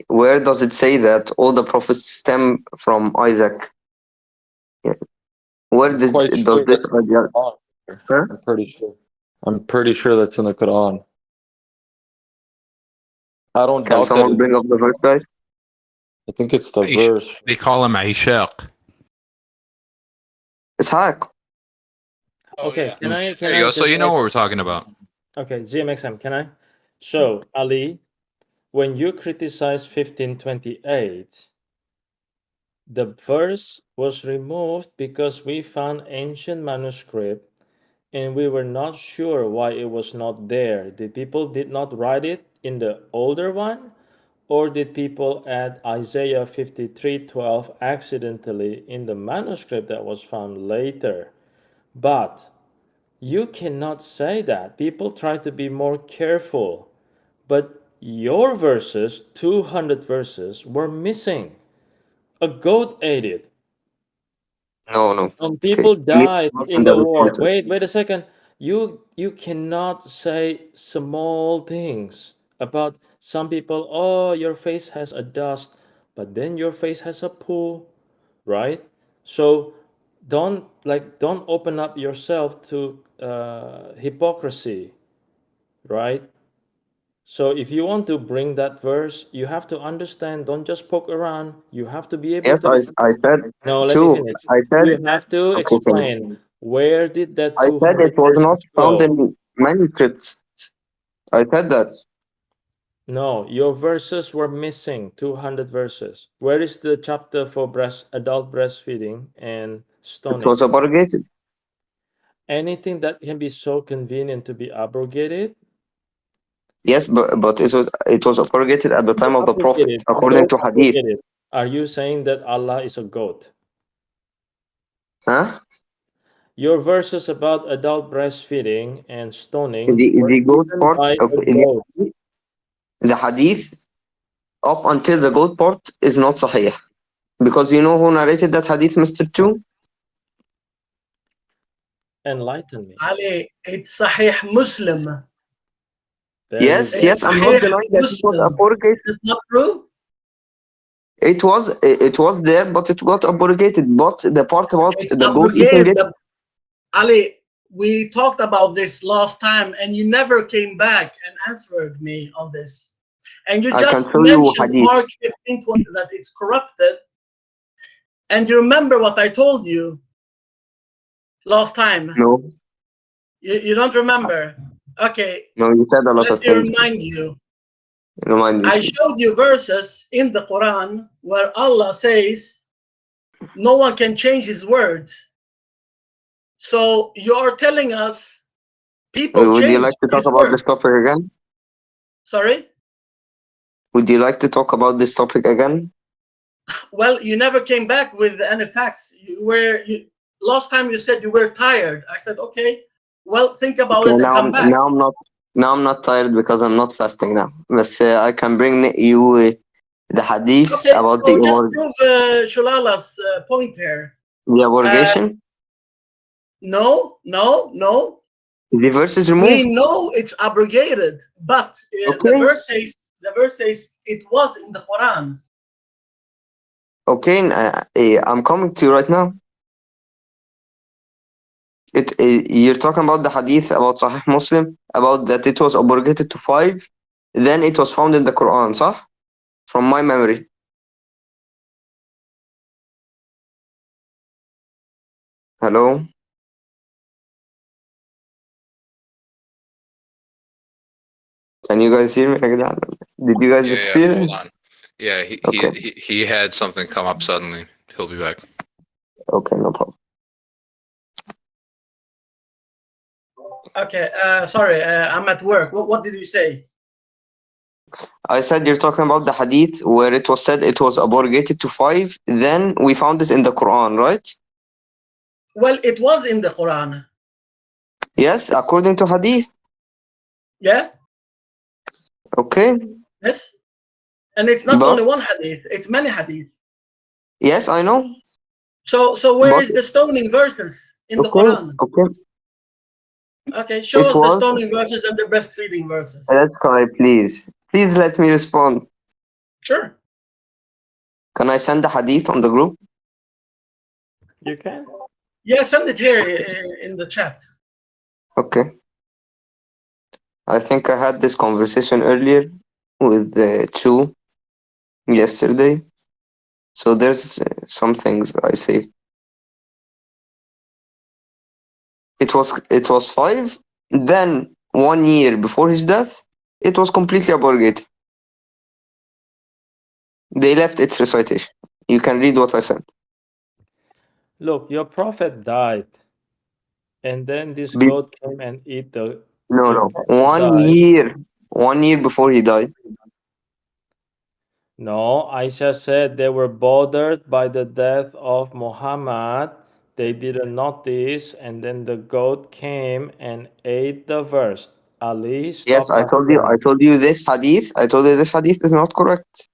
Where does it say that all the prophets stem from Isaac? Yeah. Where I'm quite does sure this that's in the idea? Quran. Huh? I'm pretty sure. I'm pretty sure that's in the Quran. I don't Can doubt that someone it's bring in up the the verse, Quran. guys? I think it's the Aish- verse. They call him Aishaq. Ishaq. Okay, can There you I go. So just you know what we're talking about. okay, GMXM, can I? So, Ali, when you criticize 1528, the verse was removed because we found ancient manuscript and we were not sure why it was not there. The people did not write it in the older one, or did people add Isaiah 53:12 accidentally in the manuscript that was found later? But you cannot say that. People try to be more careful. But your verses, 200 verses, were missing. A goat ate it. No, no. And Okay. people Please died in and I the war. respond to it. Wait a second. You cannot say small things about some people. Oh, your face has a dust, but then your face has a poo, right? So don't open up yourself to hypocrisy, right? So if you want to bring that verse, you have to understand. Don't just poke around. You have to be able Yes, to. I said No, let me two. finish. I said You have to okay. Finish. explain where did that I said 200 it was not verses found go? in manuscripts. I said that No, your verses were missing 200 verses. Where is the chapter for adult breastfeeding and it stoning? was abrogated. Anything that can be so convenient to be abrogated, Yes, but it was abrogated at the time you of the abrogate Prophet, it. You according don't to Hadith. abrogate it. Are you saying that Allah is a goat? Huh? Your verses about adult breastfeeding and stoning were The goat written part, by a okay, goat. the hadith up until the goat part is not sahih. Because you know who narrated that hadith, Mr. Two? Enlighten me. Ali, it's Sahih Muslim. There Yes, you go. yes, I'm not Sahih denying that it was Muslim. abrogated. Is it not true? It was there, but it got abrogated. But the part about It's the goat eating abrogated. it, Ali, we talked about this last time and you never came back and answered me on this. And you I can just show you mentioned hadith. Mark 15:20 that it's corrupted. And you remember what I told you last time? No, You don't remember? Okay, no, you said a lot let of me things. remind you. Remind me, I please. showed you verses in the Quran where Allah says no one can change his words. So you are telling us people Would you change like to talk his about this words. topic again? Sorry? Would you like to talk about this topic again? Well, you never came back with any facts. Last time you said you were tired. I said, okay, well, think about Okay, it and come back. now I'm not tired because I'm not fasting now. But I can bring you the hadith Okay, about so just prove Shulala's point here. the abrogation. No. The verse is We removed. know it's abrogated, but Okay. the verse says it was in the Quran. Okay, I'm coming to you right now. You're talking about the hadith about Sahih Muslim, about that it was abrogated to 5, then it was found in the Quran, صح? From my memory. Hello? Can you guys hear me? Did you guys Yeah, disappear? hold on. Yeah, Okay. he had something come up suddenly. He'll be back. Okay, no problem. Okay, sorry, I'm at work. What did you say? I said you're talking about the hadith where it was said it was abrogated to 5, then we found it in the Quran, right? Well, it was in the Quran. Yes, according to hadith. Yeah? Okay. Yes? And it's not But only one hadith, it's many hadith. yes, I know. So where But is the stoning verses in the okay, Quran? okay. Okay, show It us the was. stoning verses and the breastfeeding verses. Let's try, please. Please let me respond. Sure. Can I send the hadith on the group? You can. Yeah, send it here in the chat. Okay. I think I had this conversation earlier with Chu yesterday. So there's some things I say. It was 5. Then 1 year before his death, it was completely abrogated. They left its recitation. You can read what I said. Look, your prophet died, and then this Be- goat came and ate the. no, Your no. prophet died. 1 year before he died. No, Aisha said they were bothered by the death of Muhammad. They didn't notice, and then the goat came and ate the verse. Ali, Yes, stop I told you. I lying. told you this hadith. I told you this hadith is not correct.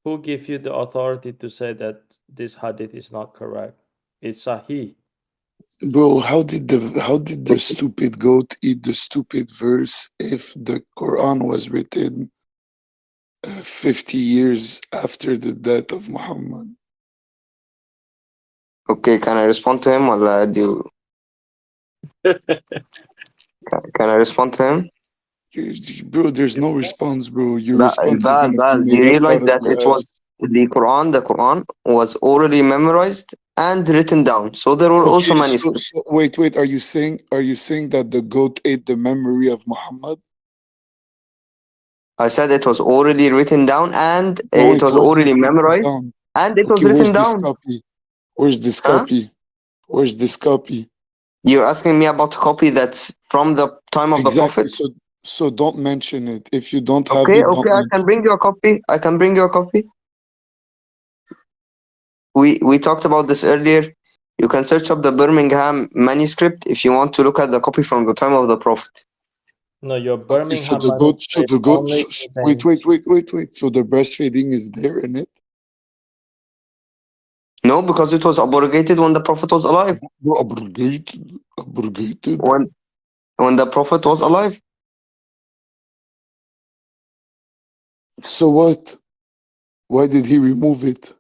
Who gave you the authority to say that this hadith is not correct? It's Sahih. Bro, how did the stupid goat eat the stupid verse if the Quran was written 50 years after the death of Muhammad? Okay, can I respond to him or do you? Can I respond to him? Bro, there's no response, bro. Your response is gonna be Do made you up realize out of that your it was ass. the Quran was orally memorized and written down. So there were also Okay, so, manuscripts. so wait, are you saying that the goat ate the memory of Muhammad? I said it was orally written down and No, it it was wasn't orally written memorized down. and it was Okay, written where's this down. copy? Where's this Huh? copy? Where's this copy? You're asking me about a copy that's from the time of the Exactly. Prophet? So don't mention it. If you don't have Okay, it, don't I can mention bring you a copy. I can bring you a copy. we talked about this earlier. You can search up the Birmingham manuscript if you want to look at the copy from the time of the Prophet. No, your Okay, so Birmingham the goat, so manuscript the goat, only wait, contains. wait. So the breastfeeding is there in it? No, because it was abrogated when the Prophet was alive. No, abrogated, abrogated. When the Prophet was alive. So what? Why did he remove it?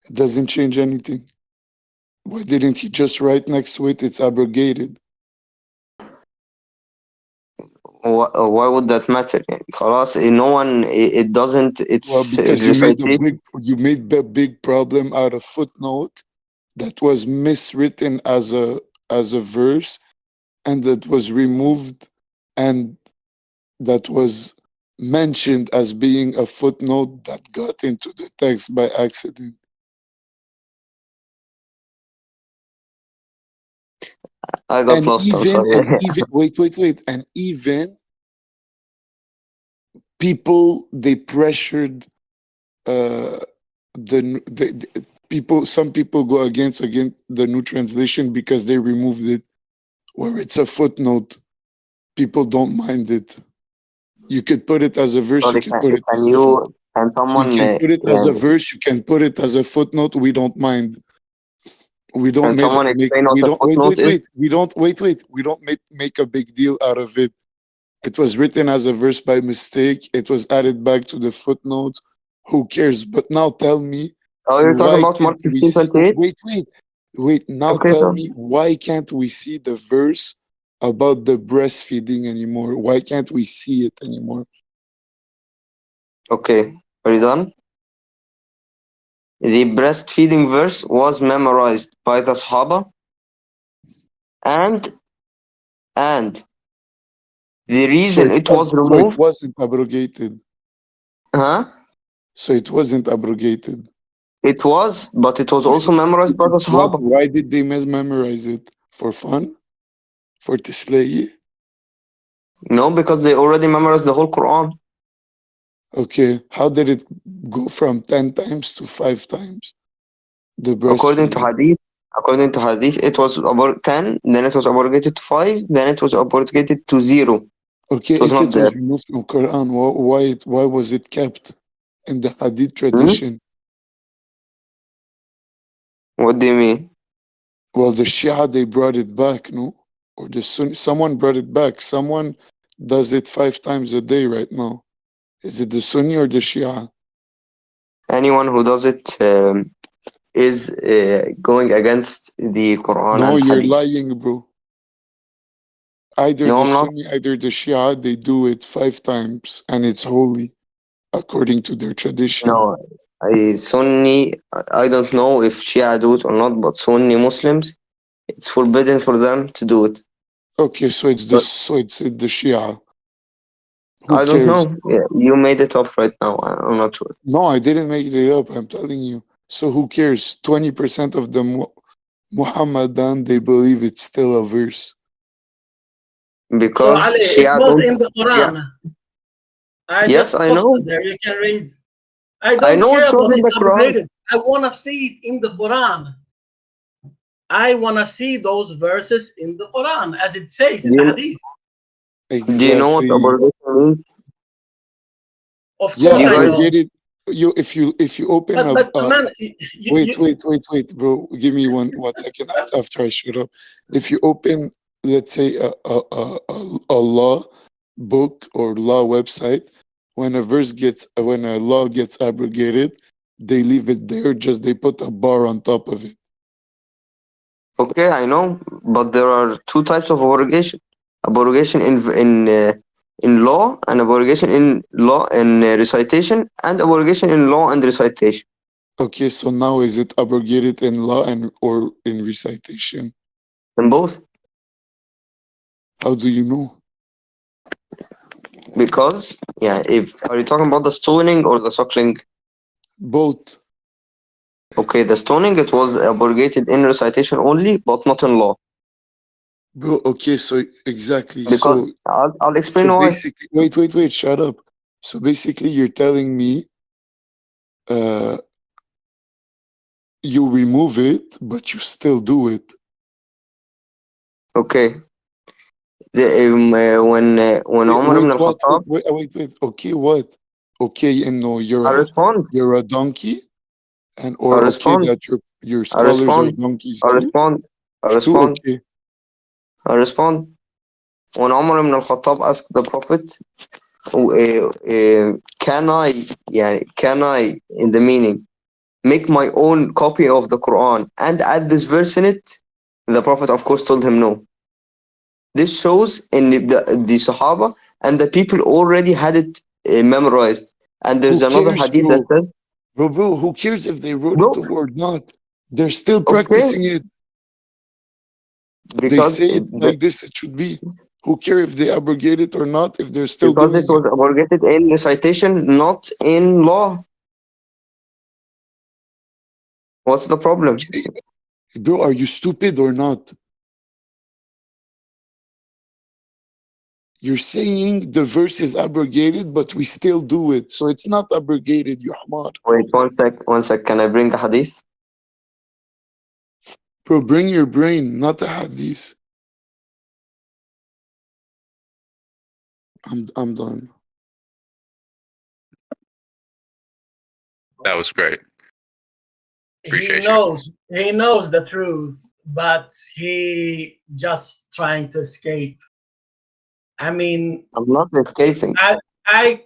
It doesn't change anything. Why didn't he just write next to it, it's abrogated? Why would that matter? خلاص, no one, it doesn't, Well, it's because you made recitation. a big problem out of footnote that was miswritten as a verse, and that was removed, and that was mentioned as being a footnote that got into the text by accident. I got And lost, I'm even sorry. wait, and even people, they pressured uh the people, some people go against the new translation because they removed it where it's a footnote. People don't mind it. You could put it as a verse, you Sorry, can put it as a can you someone, can put it as yeah, a verse, you can put it as a footnote. We don't mind. We don't can someone make explain what we a don't footnote is? we don't we don't make a big deal out of it. It was written as a verse by mistake. It was added back to the footnote. Who cares? But now tell me, Oh, you're talking why about Mark can't we see? 15:28? Wait. Now Okay, tell so, me, why can't we see the verse about the breastfeeding anymore? Why can't we see it anymore? okay, are you done? The breastfeeding verse was memorized by the Sahaba, and and the So reason it was it removed, wasn't abrogated. huh? So it wasn't abrogated. It was, but it was also Wait, memorized by the what? Sahaba. Why did they memorize it? For fun? For Tislayi? No, because they already memorized the whole Quran. Okay, how did it go from 10 times to 5 times? The According to breastfeeding. Hadith, it was about 10, then it was abrogated to 5, then it was abrogated to 0. Okay, It was if not it there. was removed from Quran, why was it kept in the Hadith Hmm? tradition? What do you mean? Well, the Shia, they brought it back, no? Or the Sunni, someone brought it back. Someone does it 5 times a day right now. Is it the Sunni or the Shia? Anyone who does it is going against the Quran No, and you're Hadith. lying, bro. Either No, the I'm not. Sunni, either the Shia, they do it 5 times, and it's holy according to their tradition. No, Sunni, I don't know if Shia do it or not, but Sunni Muslims, it's forbidden for them to do it. Okay, But so it's the Shia. Who I don't cares? know. Yeah, you made it up right now. I'm not sure. No, I didn't make it up. I'm telling you. So who cares? 20% of the Muhammadan, they believe it's still a verse. So Because Ali, it Shia was don't. in the Yeah. Quran. I Yes, just I posted know. there. You can read. I I don't know care it's not about in it's the Quran. abrogated. I want to see it in the Quran. I want to see those verses in the Quran, as it says in the Do Hadith. you know what Exactly. abrogation means? Of Yeah, Do course, you I guys? know. abrogated. If you open But a man, wait, bro. Give me one second after I shut up. If you open, let's say, a law book or law website, when a law gets abrogated, they leave it there. Just they put a bar on top of it. Okay, I know, but there are two types of abrogation: abrogation in law, and abrogation in law and recitation, and abrogation in law and recitation. Okay, so now is it abrogated in law and or in recitation? In both, How do you know? because yeah, if are you talking about the stoning or the suckling? Both. Okay, the stoning, it was abrogated in recitation only, but not in law. Bro, okay, so exactly. Because I'll explain So why. basically, wait, shut up. So basically, you're telling me, uh, you remove it, but you still do it. Okay. When Umar ibn Wait, what? al-Khattab, Wait. Okay, what? Okay, and no, I respond. you're a donkey, and I or okay respond. that your I scholars are respond. donkeys I too. respond. I True. respond. Okay. I respond. When Umar ibn al-Khattab asked the Prophet, can I, in the meaning, make my own copy of the Quran and add this verse in it? The Prophet, of course, told him no. This shows in the Sahaba and the people already had it memorized. And there's Who another cares, hadith that bro? says, Bro, who cares if they wrote it bro, or not? They're still okay, practicing it. They because say it's like this, it should be. Who care if they abrogate it or not, if they're still because it doing it? was abrogated in recitation, not in law. What's the problem? Bro, are you stupid or not? You're saying the verse is abrogated, but we still do it. So it's not abrogated, you hamar. Wait, one sec. Can I bring the hadith? Bro, bring your brain, not a hadith. I'm done. That was great. He Appreciate you. knows the truth, but he just trying to escape. I mean, I'm not escaping. I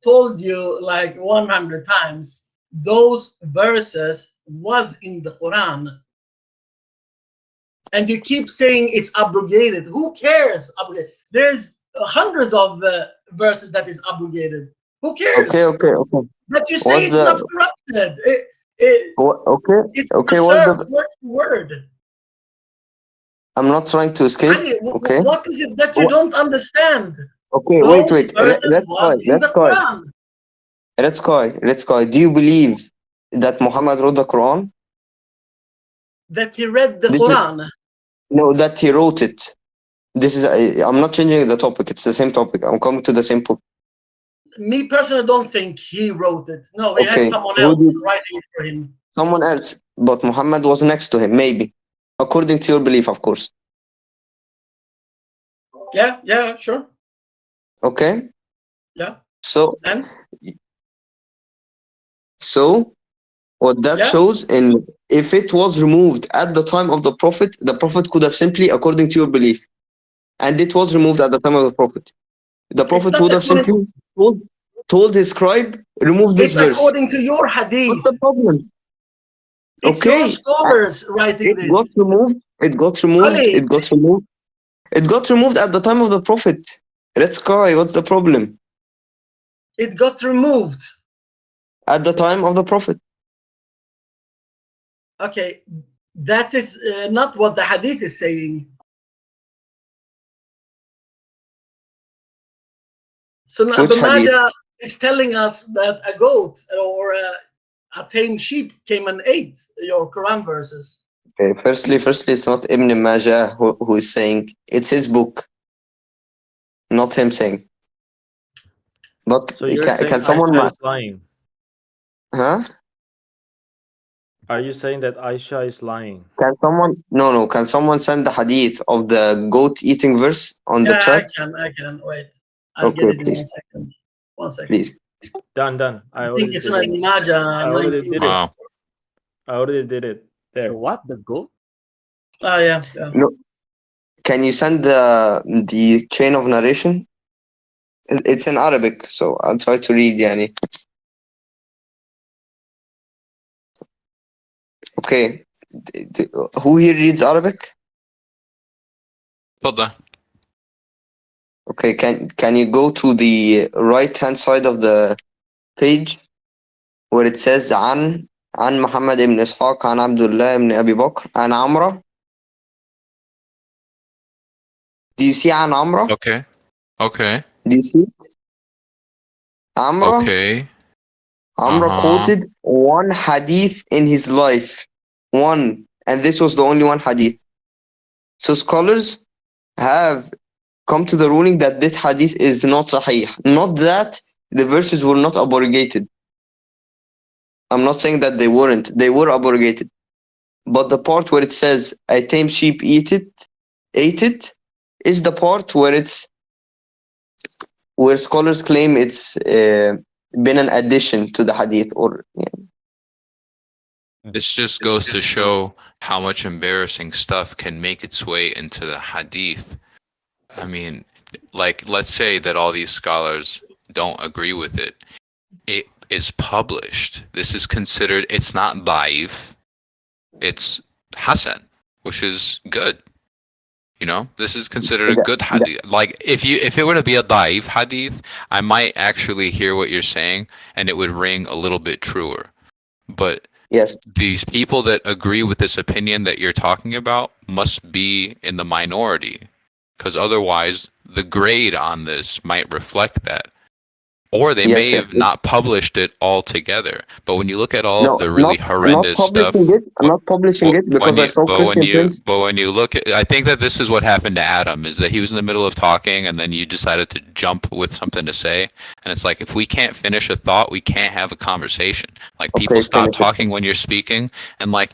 told you like 100 times, those verses was in the Quran. And you keep saying it's abrogated. Who cares? Abrogated. There's hundreds of verses that is abrogated. Who cares? Okay. But you say What's it's not corrupted. It's Okay, preserved word for word. I'm not trying to escape. Ali, Okay. what is it that you don't understand? Okay, Those wait. verses was in the Quran. Let's go. Do you believe that Muhammad wrote the Quran? That he read the This is Quran. no, that he wrote it. This is I'm not changing the topic. It's the same topic. I'm coming to the same point. Me personally don't think he wrote it. No, he had Okay. someone Who else did? writing it for him. Someone else, but Muhammad was next to him, maybe, according to your belief, of course. Yeah, sure. Okay. Yeah. So what that Yeah. shows, in if it was removed at the time of the Prophet could have simply, according to your belief, and it was removed at the time of the Prophet. The Prophet would have simply told his scribe, remove this It's verse. according to your hadith. What's the problem? It's Okay. your scholars writing It this. got removed. Ali, It got removed. It got removed at the time of the Prophet. Let's go. What's the problem? It got removed. At the time of the Prophet. Okay, that is not what the hadith is saying. So now Which the hadith? Majah is telling us that a goat or a tame sheep came and ate your Quran verses. Okay, firstly, it's not Ibn Majah who is saying. It's his book, not him saying. But So you're saying can someone? Aisha is lying? Huh? Are you saying that Aisha is lying? Can someone? No. Can someone send the hadith of the goat eating verse on the Yeah, chat? I can. Wait, I'll get it in 1 second. 1 second. Please. Done. I think it's in Majah. I already did it. Wow. I already did it. There. What? The goat? Oh yeah. No. Can you send the chain of narration? It's in Arabic, so I'll try to read. Yani. Okay. Who here reads Arabic? Hold on. Okay. Can you go to the right hand side of the page where it says عن محمد بن إسحاق عن عبد الله بن أبي بكر عن عمرو. Do you see عن عمرو? Okay. Do you see it? عمرو. Okay. Amr quoted one hadith in his life. One. And this was the only one hadith. So scholars have come to the ruling that this hadith is not sahih. Not that the verses were not abrogated. I'm not saying that they weren't. They were abrogated. But the part where it says a tame sheep ate it, is the part where scholars claim it's been an addition to the hadith, or This just goes to show how much embarrassing stuff can make its way into the hadith. I mean, like, let's say that all these scholars don't agree with it. It is published. This is considered, it's not daif, it's hasan, which is good. You know, this is considered a good hadith. Like, if it were to be a daif hadith, I might actually hear what you're saying, and it would ring a little bit truer. But yes, these people that agree with this opinion that you're talking about must be in the minority, because otherwise the grade on this might reflect that. Or they may have not published it altogether. But when you look at all of the really horrendous stuff, not publishing it because I saw Christian Prince. But when you look at, I think that this is what happened to Adam, is that he was in the middle of talking and then you decided to jump with something to say. And it's like, if we can't finish a thought, we can't have a conversation. Like, people stop talking when you're speaking, and like,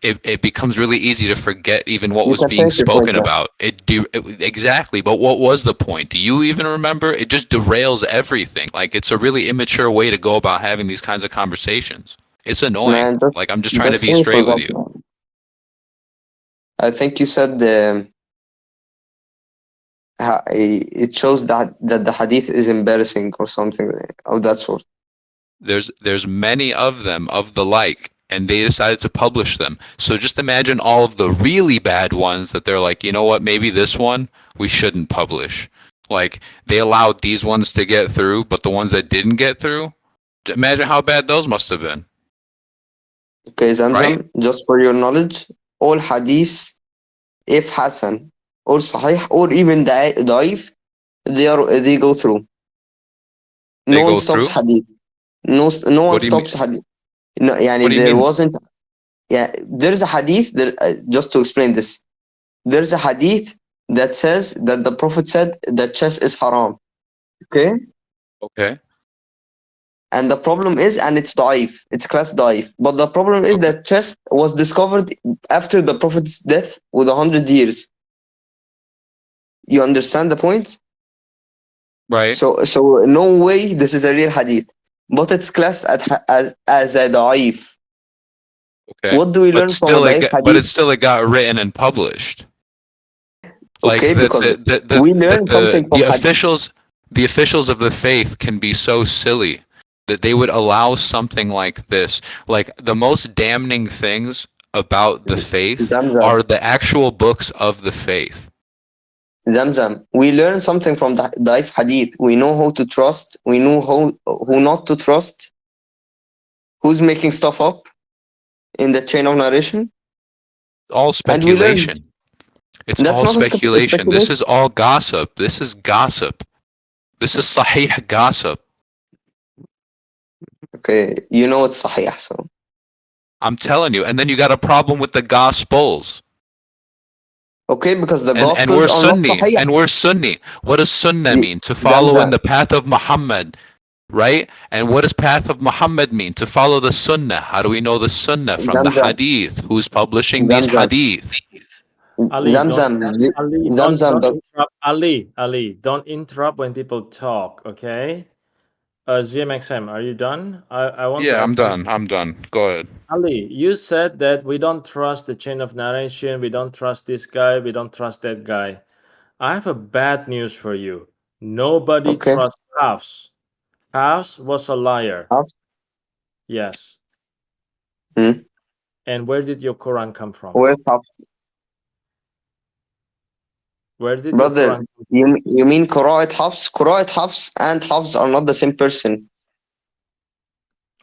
it becomes really easy to forget even what was being spoken about. Exactly, but what was the point? Do you even remember? It just derails everything. Like, it's a really immature way to go about having these kinds of conversations. It's annoying. Man, like, I'm just trying to be straight with you. I think you said it shows that the hadith is embarrassing or something of that sort. There's many of them of the like, and they decided to publish them. So just imagine all of the really bad ones that they're like, you know what, maybe this one we shouldn't publish. Like, they allowed these ones to get through, but the ones that didn't get through, imagine how bad those must have been. Okay, Zamzam, right? Just for your knowledge, all hadiths, if Hasan or Sahih or even Daif, they go through. No one stops hadith. No one stops hadith. No, there wasn't. Yeah, there's a hadith. Just to explain this, there's a hadith that says that the Prophet said that chess is haram. Okay. Okay. And the problem is, and it's daif, it's class daif. But the problem is that chess was discovered after the Prophet's death with 100 years. You understand the point? Right. So no way this is a real hadith. But it's classed as a da'if. Okay. What do we learn from a da'if hadith? But it got written and published. Like, okay, because we learn something from the officials of the faith can be so silly that they would allow something like this. Like, the most damning things about the faith are the actual books of the faith. Zamzam, we learn something from the Daif hadith. We know who to trust. We know who not to trust. Who's making stuff up in the chain of narration. All speculation. It's all speculation. This is all gossip. This is gossip. This is sahih gossip. Okay, you know it's sahih, so. I'm telling you. And then you got a problem with the Gospels. Okay, because the Gospels and we're Sunni. And we're Sunni. What does Sunnah mean? To follow in the path of Muhammad. Right? And what does path of Muhammad mean? To follow the Sunnah. How do we know the Sunnah? From the Hadith. Who's publishing these Hadith? Ali, don't interrupt. Ali, don't interrupt when people talk, okay? GMXM, are you done? I want to I'm done. I'm done. Go ahead. Ali, you said that we don't trust the chain of narration, we don't trust this guy, we don't trust that guy. I have a bad news for you. Nobody trusts Hafs. Hafs was a liar. Hafs? Yes. Hmm? And where did your Quran come from? Where's Hafs? Where did Brother, your Quran you mean Qura'at Hafs? Qura'at Hafs and Hafs are not the same person.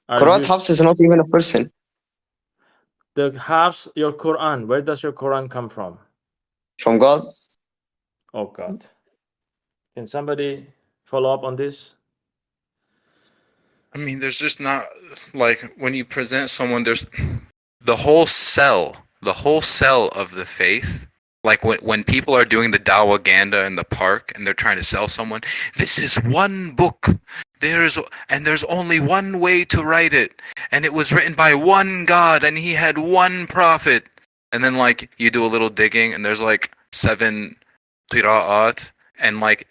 Qura'at Hafs is not even a person. The Hafs, your Quran, where does your Quran come from? From God. Oh God. Can somebody follow up on this? I mean, there's just not, like, when you present someone, there's the whole cell of the faith. Like, when people are doing the Dawah Ganda in the park and they're trying to sell someone, this is one book. there's only one way to write it, and it was written by one God, and he had one prophet. And then like you do a little digging, and there's like 7 qira'at, and like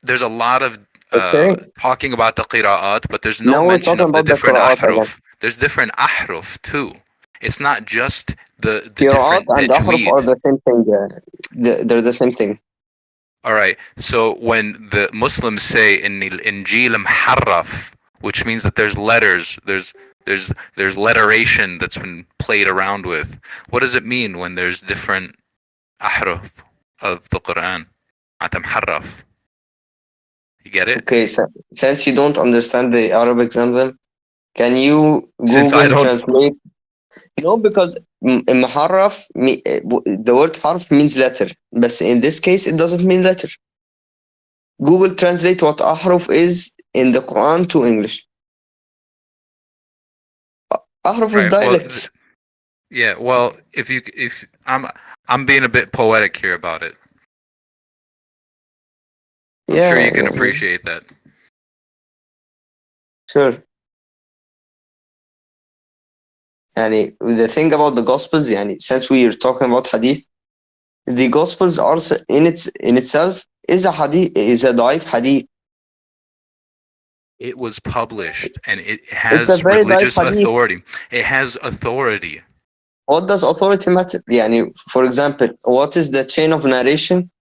there's a lot of Okay. talking about the qira'at, but there's no Now we're mention talking of the about the different Qur'an again. ahruf. There's different ahruf too. It's not just the Qira'at different and Ahruf are tajweed. the same thing. They're the same thing. All right. So when the Muslims say in the Injil muharraf, which means that there's letters, there's letteration that's been played around with. What does it mean when there's different ahruf of the Quran? Muharraf. You get it? Okay, so, since you don't understand the Arabic Zamzam, can you Since I Google don't. translate? No, because Muharraf, the word harf means letter, but in this case it doesn't mean letter. Google translate what ahruf is in the Quran to English. Ahruf is Right. Well, dialects. yeah. Well, if I'm being a bit poetic here about it. I'm sure you can appreciate that. Sure. Yani, the thing about the Gospels, yani, since we are talking about Hadith, the Gospels are in itself is a da'if Hadith. It was published, and it It's a has very da'if religious Hadith. authority. It has authority. What does authority matter? Yani, for example, what is the chain of narration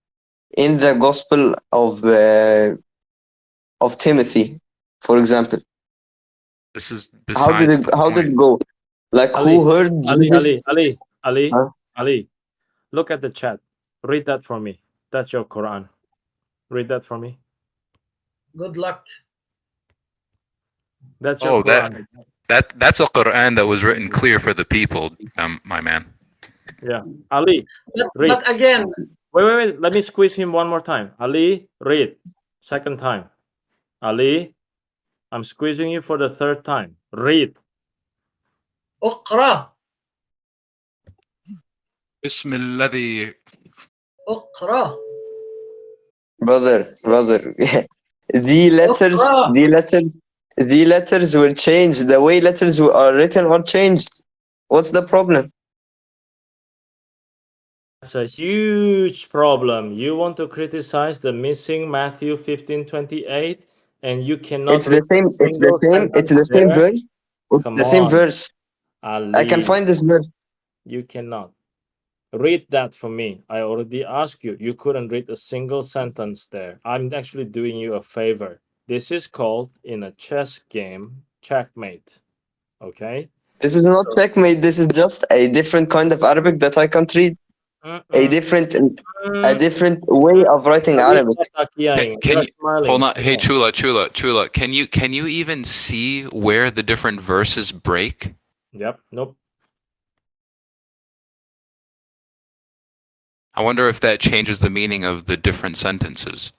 in the Gospel of Timothy, for example? This is besides the How did point. it go? Like Ali, who heard Jesus? Ali, Huh? look at the chat. Read that for me. That's your Quran. Read that for me. Good luck. That's your Quran. That's a Quran that was written clear for the people, my man. Yeah. Ali, read. But again, Wait. Let me squeeze him one more time. Ali, read. Second time. Ali, I'm squeezing you for the third time. Read. اقرأ. بسم الذي. اقرأ. Brother. The letters were changed. The way letters are written are changed. What's the problem? That's a huge problem. You want to criticize the missing Matthew 15:28, and you cannot It's the same. It's the same. It's the same verse. Come the same on, verse. Ali. I can find this verse. You cannot. Read that for me. I already asked you. You couldn't read a single sentence there. I'm actually doing you a favor. This is called, in a chess game, checkmate. Okay? This is not checkmate. This is just a different kind of Arabic that I can't read. A different way of writing Arabic. Can you hold on? Hey, Chula. Can you even see where the different verses break? Yep. Nope. I wonder if that changes the meaning of the different sentences.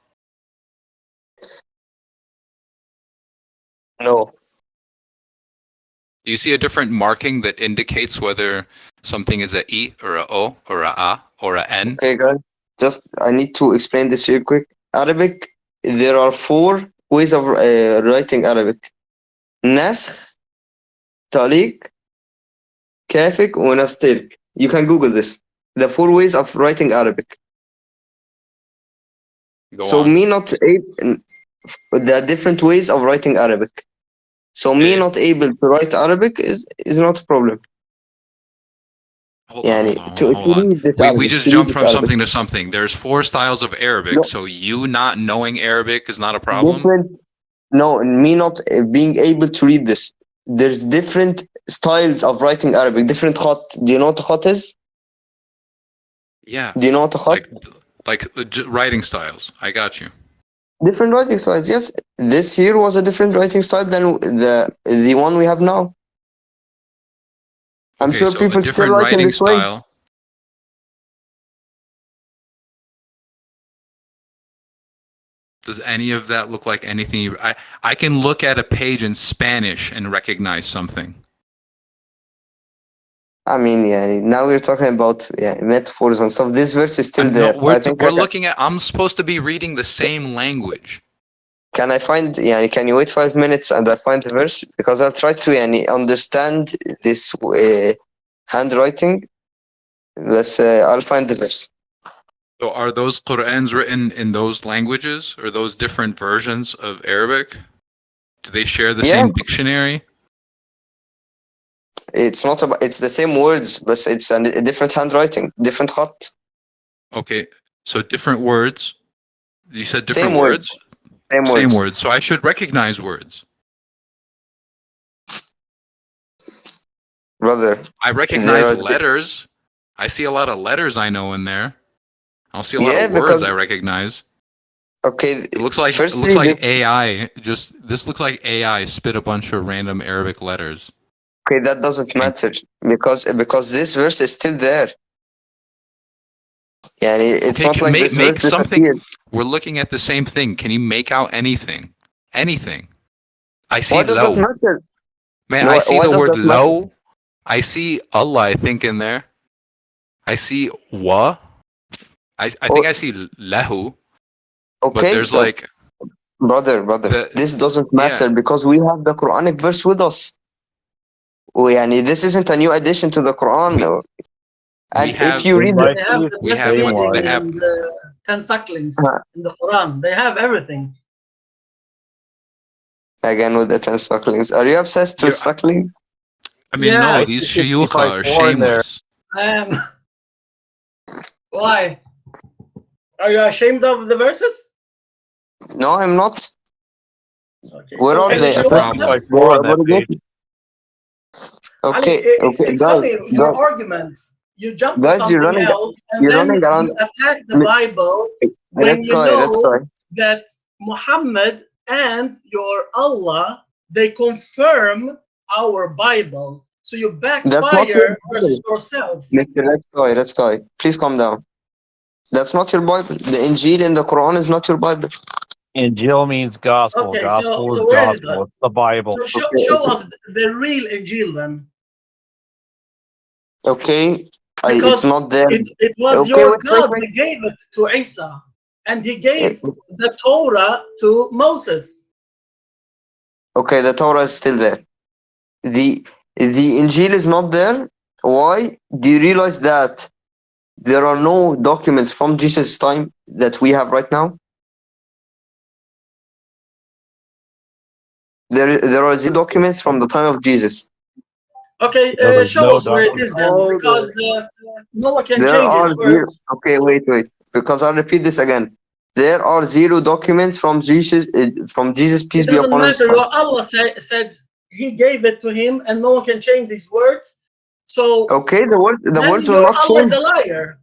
No. Do you see a different marking that indicates whether something is a I or a O or a A or a N? Okay, guys. I need to explain this real quick. Arabic, there are 4 ways of writing Arabic. Nasakh, Taliq, Kafik, and Nastirk. You can Google this. The 4 ways of writing Arabic. Go on. The different ways of writing Arabic. So me not able to write Arabic is not a problem. Hold on. We just jumped from something to something. There's 4 styles of Arabic, so you not knowing Arabic is not a problem? No, me not being able to read this. There's different styles of writing Arabic, different khat. Do you know what a khat is? Yeah. Do you know what a khat? Like writing styles. I got you. Different writing styles, yes. This here was a different writing style than the one we have now. I'm sure so people still like in this way. Does any of that look like anything? I can look at a page in Spanish and recognize something. I mean, now we're talking about metaphors and stuff. This verse is still there. We're looking at. I'm supposed to be reading the same language. can I find, يعني, can you wait 5 minutes and I find the verse? Because I'll try to, يعني, understand this handwriting. But I'll find the verse. So are those Qur'ans written in those languages or those different versions of Arabic? Do they share the Yeah. same dictionary? It's not about, it's the same words, but it's a different handwriting, different khat. Okay, so different words. You said different Same words. words? Same words. words. So I should recognize words. Brother, I recognize there are, letters. I see a lot of letters I know in there. I don't see a lot yeah, of words because, I recognize. okay, It looks like firstly, AI. This looks like AI spit a bunch of random Arabic letters. okay, that doesn't matter because this verse is still there. Yeah, it's Okay, not like this verse make something. disappeared. We're looking at the same thing. Can you make out anything? Anything? I see Why does low. that matter? Man, No, I see why the does word that matter? low. I see Allah, I think, in there. I see wa. I think I see lahu. But Okay, there's like brother, this doesn't matter because we have the Quranic verse with us. Yani, this isn't a new addition to the Quran. And if you read They have the we best have what's reading the app? and the 10 sucklings in the Quran. They have everything. Again with the 10 sucklings. Are you obsessed with suckling? I mean, Yeah, no, I these see shuyukh are 65 in there. shameless. Why? Are you ashamed of the verses? No, I'm not. Okay, Where so are can they? you show us them? Okay, It's guys, funny, your arguments. You jump to guys, something else and you're then running around. you attack the Bible when you Let's know try. that Muhammad and your Allah, they confirm our Bible. So you That's not backfire your versus Bible. yourself. Let's try. Please calm down. That's not your Bible. The Injil in the Quran is not your Bible. Injil means gospel. Okay, Gospel is so where is gospel. that? It's the Bible. So show us the real Injil then. Okay, Because it's not there. it was Okay, your wait. God that gave it to Isa, and he gave the Torah to Moses. Okay, the Torah is still there. The Injil is not there. Why? Do you realize that there are no documents from Jesus' time that we have right now? There are 0 documents from the time of Jesus. Okay, No, there's show no us where it is then, because Noah can There change his are 0. words. Okay, wait. Because I'll repeat this again. There are 0 documents from Jesus. Peace It be doesn't upon him. matter. Your Allah said he gave it to him, and no one can change his words. So okay, the words will your not Allah change. is a liar.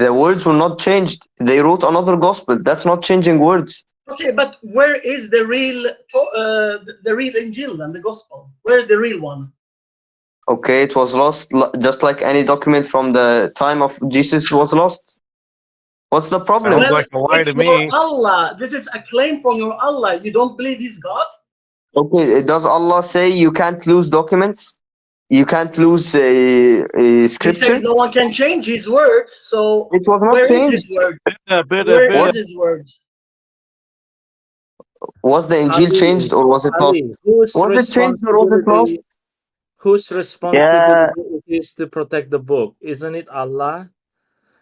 The words were not changed. They wrote another gospel. That's not changing words. Okay, but where is the real Injil and the Gospel? Where's the real one? Okay, it was lost, just like any document from the time of Jesus was lost. What's the problem? Sounds like a lie to me. Your Allah. This is a claim from your Allah. You don't believe he's God? Okay, does Allah say you can't lose documents? You can't lose scripture? He says no one can change his words. So it was not where is changed. his word? Where is his words? Was the Injil changed or was it lost? Was it changed or was it lost? Whose responsibility it is to protect the book? Isn't it Allah?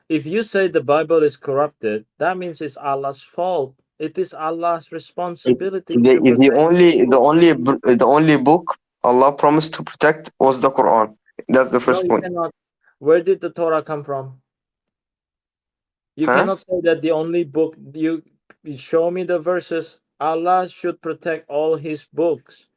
If you say the Bible is corrupted, that means it's Allah's fault. It is Allah's responsibility to protect the only book Allah promised to protect was the Quran. That's the first point. Cannot. Where did the Torah come from? You cannot say that the only book you show me the verses. Allah should protect all his books.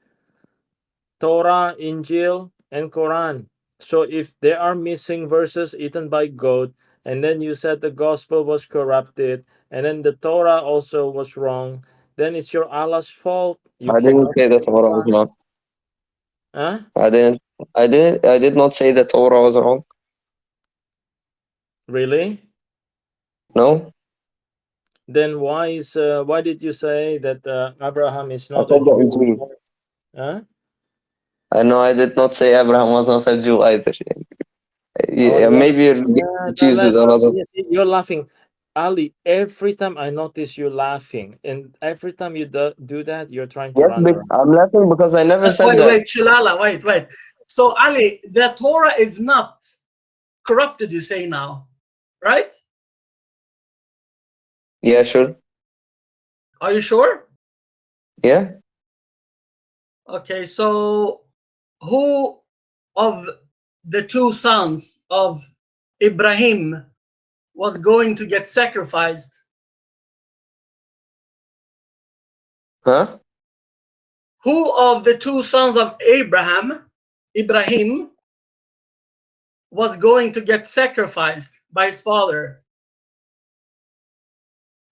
Torah, Injil, and Quran. So if there are missing verses eaten by goat, and then you said the gospel was corrupted, and then the Torah also was wrong, then it's your Allah's fault. I didn't say the Torah was wrong. Huh? I did not say the Torah was wrong. Really? No. Then why did you say that Abraham is not a Jew? Huh? No, I did not say Abraham was not a Jew either. Maybe you're confused with another. You're laughing. Ali, every time I notice you laughing, and every time you do that, you're trying to Yes, run but around. I'm laughing because I never said that. Wait, Shalala, wait. So Ali, the Torah is not corrupted, you say now, right? Yeah, sure. Are you sure? Yeah. Okay, so who of the two sons of Ibrahim was going to get sacrificed? Huh? Who of the two sons of Ibrahim, was going to get sacrificed by his father?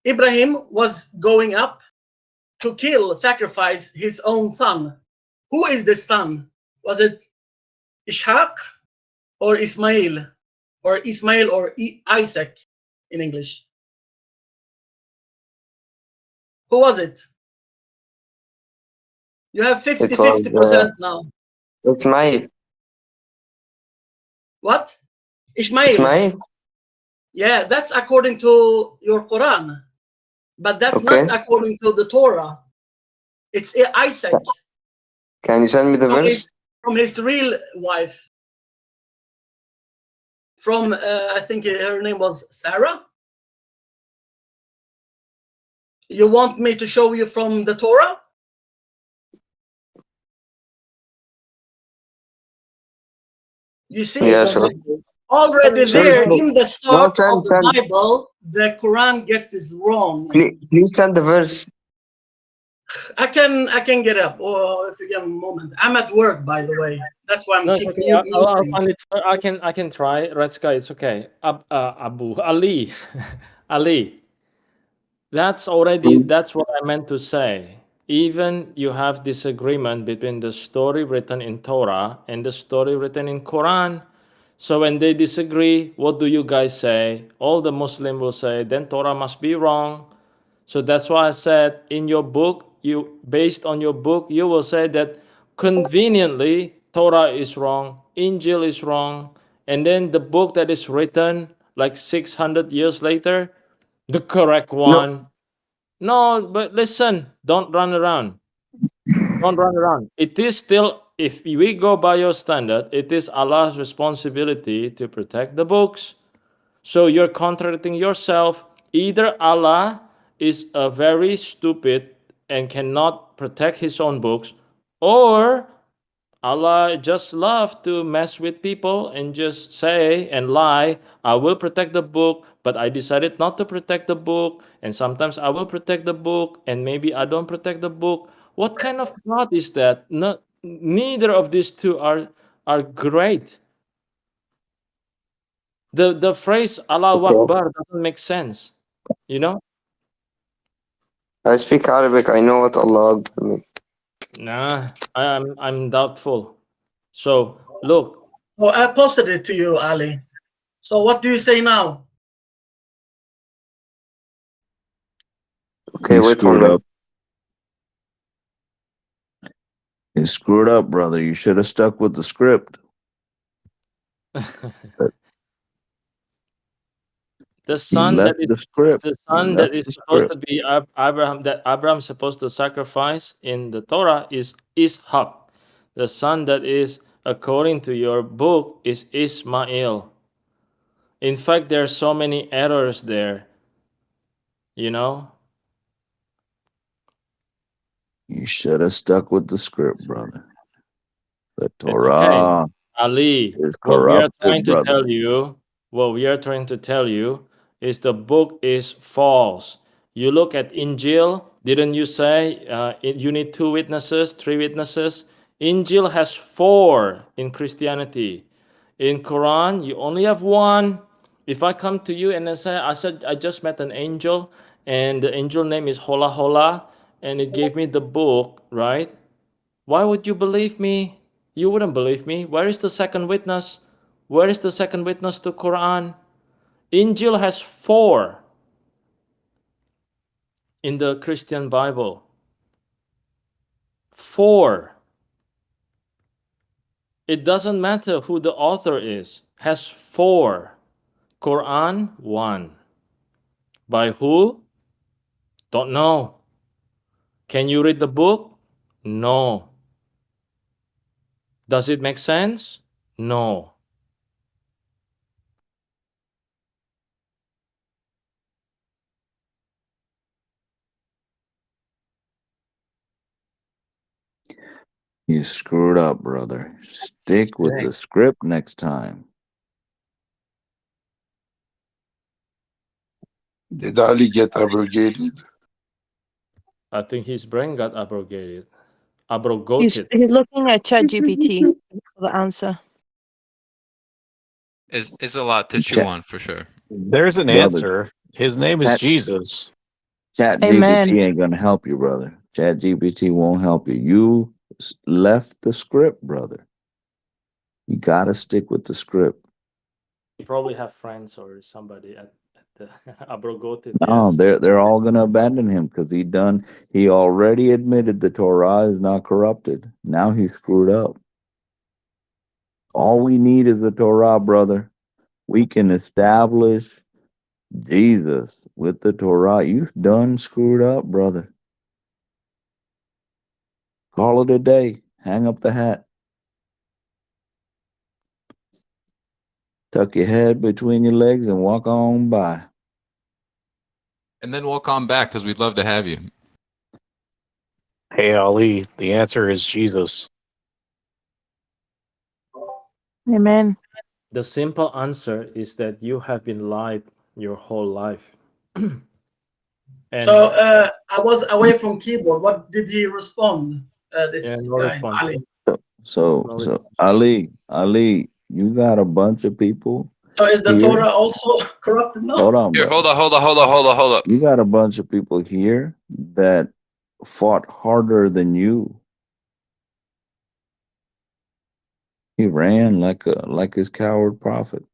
Ibrahim was going up to sacrifice his own son. Who is the son? Was it Ishaq or Ismail? Or Ismail or Isaac in English? Who was it? You have It was 50% now. Ismail. What? Ishmael. Ismail? Yeah, that's according to your Quran. But that's Okay. not according to the Torah. It's Isaac Can you send me the verse? from his real wife. From, I think her name was Sarah. You want me to show you from the Torah? You see, Yeah, sure. already Sure. there in the start of the Send. Bible, the Quran gets this wrong. Please send the verse. I can get up, or if you give a moment. I'm at work, by the way. That's why I'm No, keeping okay. I'll muting. find it. I can try. Red Sky, it's okay. Abu Ali, Ali. That's what I meant to say. Even you have disagreement between the story written in Torah and the story written in Quran. So when they disagree, what do you guys say? All the Muslim will say, then Torah must be wrong. So that's why I said in your book, based on your book, you will say that conveniently Torah is wrong, Injil is wrong, and then the book that is written like 600 years later, the correct one. No, but listen, don't run around. Don't run around. It is still, if we go by your standard, it is Allah's responsibility to protect the books. So you're contradicting yourself. Either Allah is a very stupid and cannot protect his own books, or Allah just love to mess with people and just say and lie, I will protect the book, but I decided not to protect the book, and sometimes I will protect the book, and maybe I don't protect the book. What kind of God is that? No, neither of these two are great. The phrase Allahu Akbar doesn't make sense, you know? I speak Arabic. I know what Allah means. Nah, I'm doubtful. So look, Oh, I posted it to you, Ali. So what do you say now? Okay, You wait 1 screwed minute. up. You screwed up, brother. You should have stuck with the script. the He son that left is the script. the He son that left is the supposed script. to be Abraham, that Abraham's supposed to sacrifice in the Torah is Ishaq. The son that is according to your book is Ismail. In fact, there are so many errors there, you know? You should have stuck with the script, brother. The It's okay. Torah Ali, is what we are corrupted, trying to brother. tell you, what we are trying to tell you is the book is false. You look at Injil, didn't you say you need 2 witnesses, 3 witnesses? Injil has 4 in Christianity. In Quran, you only have 1. If I come to you and I said I just met an angel and the angel name is Hola Hola and it gave me the book, right? Why would you believe me? You wouldn't believe me. Where is the second witness? Where is the second witness to Quran? Injil has 4 in the Christian Bible. 4. It doesn't matter who the author is. Has 4. Quran 1. By who? Don't know. Can you read the book? No. Does it make sense? No. You screwed up, brother. Stick with the script next time. Did Ali get abrogated? I think his brain got abrogated. He's Abrogated. looking at ChatGPT for the answer. Is a lot to chew Chat, on for sure. There's an brother. answer. His name is Chat, Jesus. Chat Amen. GPT ain't gonna help you, brother. Chat GPT won't help you. You left the script, brother. You gotta stick with the script. You probably have friends or somebody at the abrogated. No, Yes. they're all gonna abandon him because he already admitted the Torah is not corrupted. Now he's screwed up. All we need is the Torah, brother. We can establish Jesus with the Torah. You done screwed up, brother. Call it a day. Hang up the hat. Tuck your head between your legs and walk on by. And then walk on back because we'd love to have you. Hey, Ali, the answer is Jesus. Amen. The simple answer is that you have been lied your whole life. And So I was away from keyboard. What did he respond? This yeah, no guy, response. Ali. So No response. Ali, you got a bunch of people So is the here. Torah also corrupted now? Hold on, Here, brother. hold up. You got a bunch of people here that fought harder than you. He ran like his coward prophet.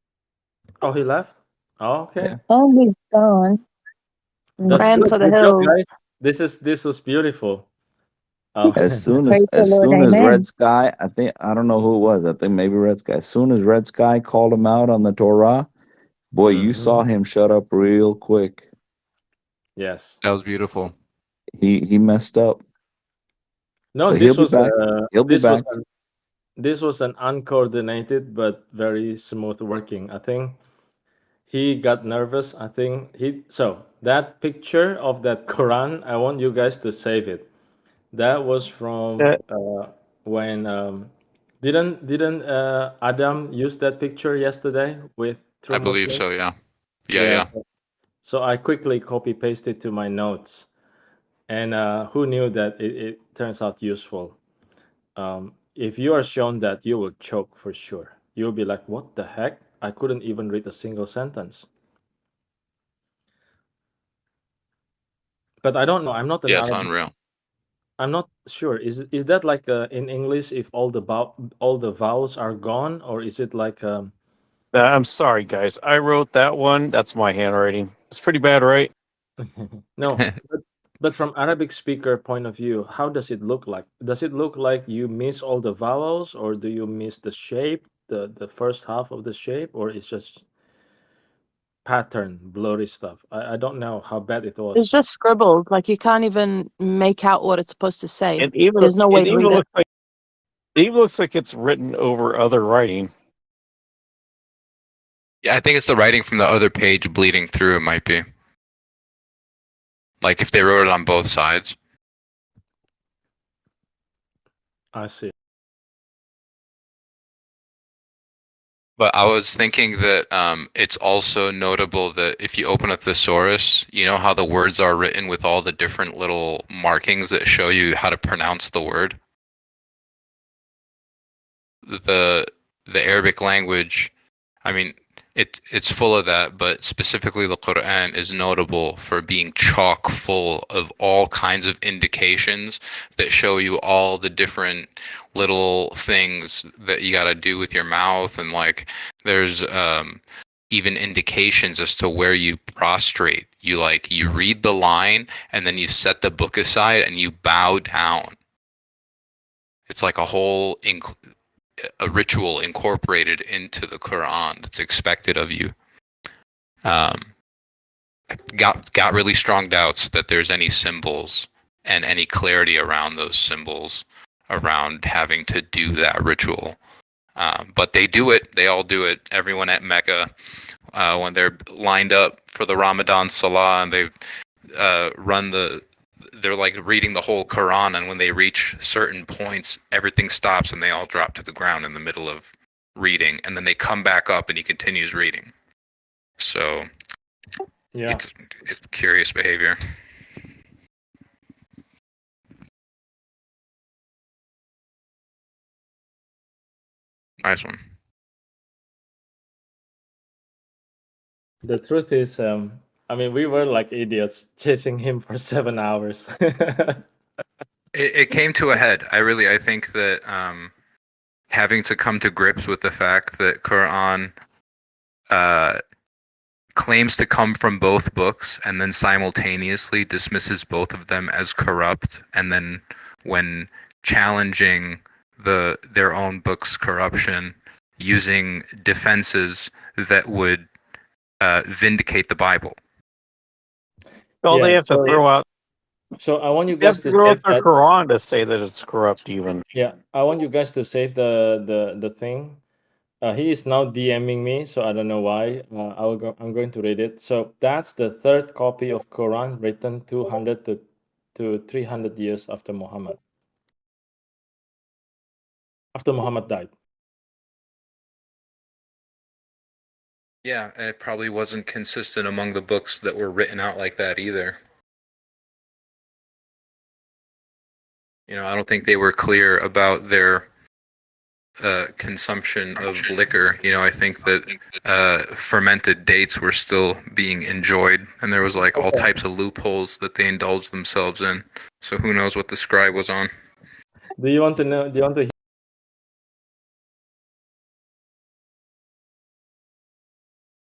Oh, he left? Oh, okay. Yeah. Oh, he's gone. That's Ran good. for the Good job, hills. guys. This was beautiful. As soon Praise the as Lord. soon as Amen. Red Sky, I don't know who it was. I think maybe Red Sky. As soon as Red Sky called him out on the Torah, boy, you saw him shut up real quick. Yes. That was beautiful. He messed up. No, But this he'll be was back. He'll be back. this was an uncoordinated but very smooth working. I think he got nervous. I think so that picture of that Quran, I want you guys to save it. That was from when didn't Adam use that picture yesterday with True I believe Muslim? so, yeah. Yeah. Yeah. So I quickly copy pasted to my notes, and who knew that it turns out useful. If you are shown that, you will choke for sure. You'll be like, "What the heck? I couldn't even read a single sentence." But I don't know. I'm not an Yeah, it's Arab. unreal. I'm not sure. Is that like in English if all the vowels are gone, or is it like I'm sorry, guys. I wrote that one. That's my handwriting. It's pretty bad, right? no? But from Arabic speaker point of view, how does it look like? Does it look like you miss all the vowels, or do you miss the shape, the first half of the shape, or it's just pattern, blurry stuff? I don't know how bad it It's was. just scribbled. Like you can't even make out what it's supposed to say. It even There's no way to read it. it even looks like it's written over other writing. Yeah, I think it's the writing from the other page bleeding through, it might be. Like if they wrote it on both sides. I see. But I was thinking that it's also notable that if you open up the thesaurus, you know how the words are written with all the different little markings that show you how to pronounce the word? The Arabic language, I mean, it's full of that, but specifically the Quran is notable for being chock full of all kinds of indications that show you all the different little things that you got to do with your mouth, and like there's even indications as to where you prostrate. You read the line and then you set the book aside and you bow down. It's like a ritual incorporated into the Quran that's expected of you. got really strong doubts that there's any symbols and any clarity around those symbols around having to do that ritual. But they do it. They all do it. Everyone at Mecca, when they're lined up for the Ramadan Salah and they they're like reading the whole Quran, and when they reach certain points, everything stops and they all drop to the ground in the middle of reading, and then they come back up and he continues reading. So Yeah. it's curious behavior. Nice one. The truth is, I mean, we were like idiots chasing him for 7 hours. It came to a head. I think that having to come to grips with the fact that Quran claims to come from both books and then simultaneously dismisses both of them as corrupt, and then when challenging their own book's corruption, using defenses that would vindicate the Bible. Well, Yeah, they have to so- throw out. So I want you They have guys to to throw out save the that. Quran to say that it's corrupt, even. Yeah, I want you guys to save the thing. He is now DMing me, so I don't know why. I'm going to read it. So that's the third copy of Quran written 200 to 300 years after Muhammad. After Muhammad died. Yeah, and it probably wasn't consistent among the books that were written out like that either. You know, I don't think they were clear about their consumption of liquor. You know, I think that fermented dates were still being enjoyed, and there was like all types of loopholes that they indulged themselves in. So who knows what the scribe was on? Do you want to know? Do you want to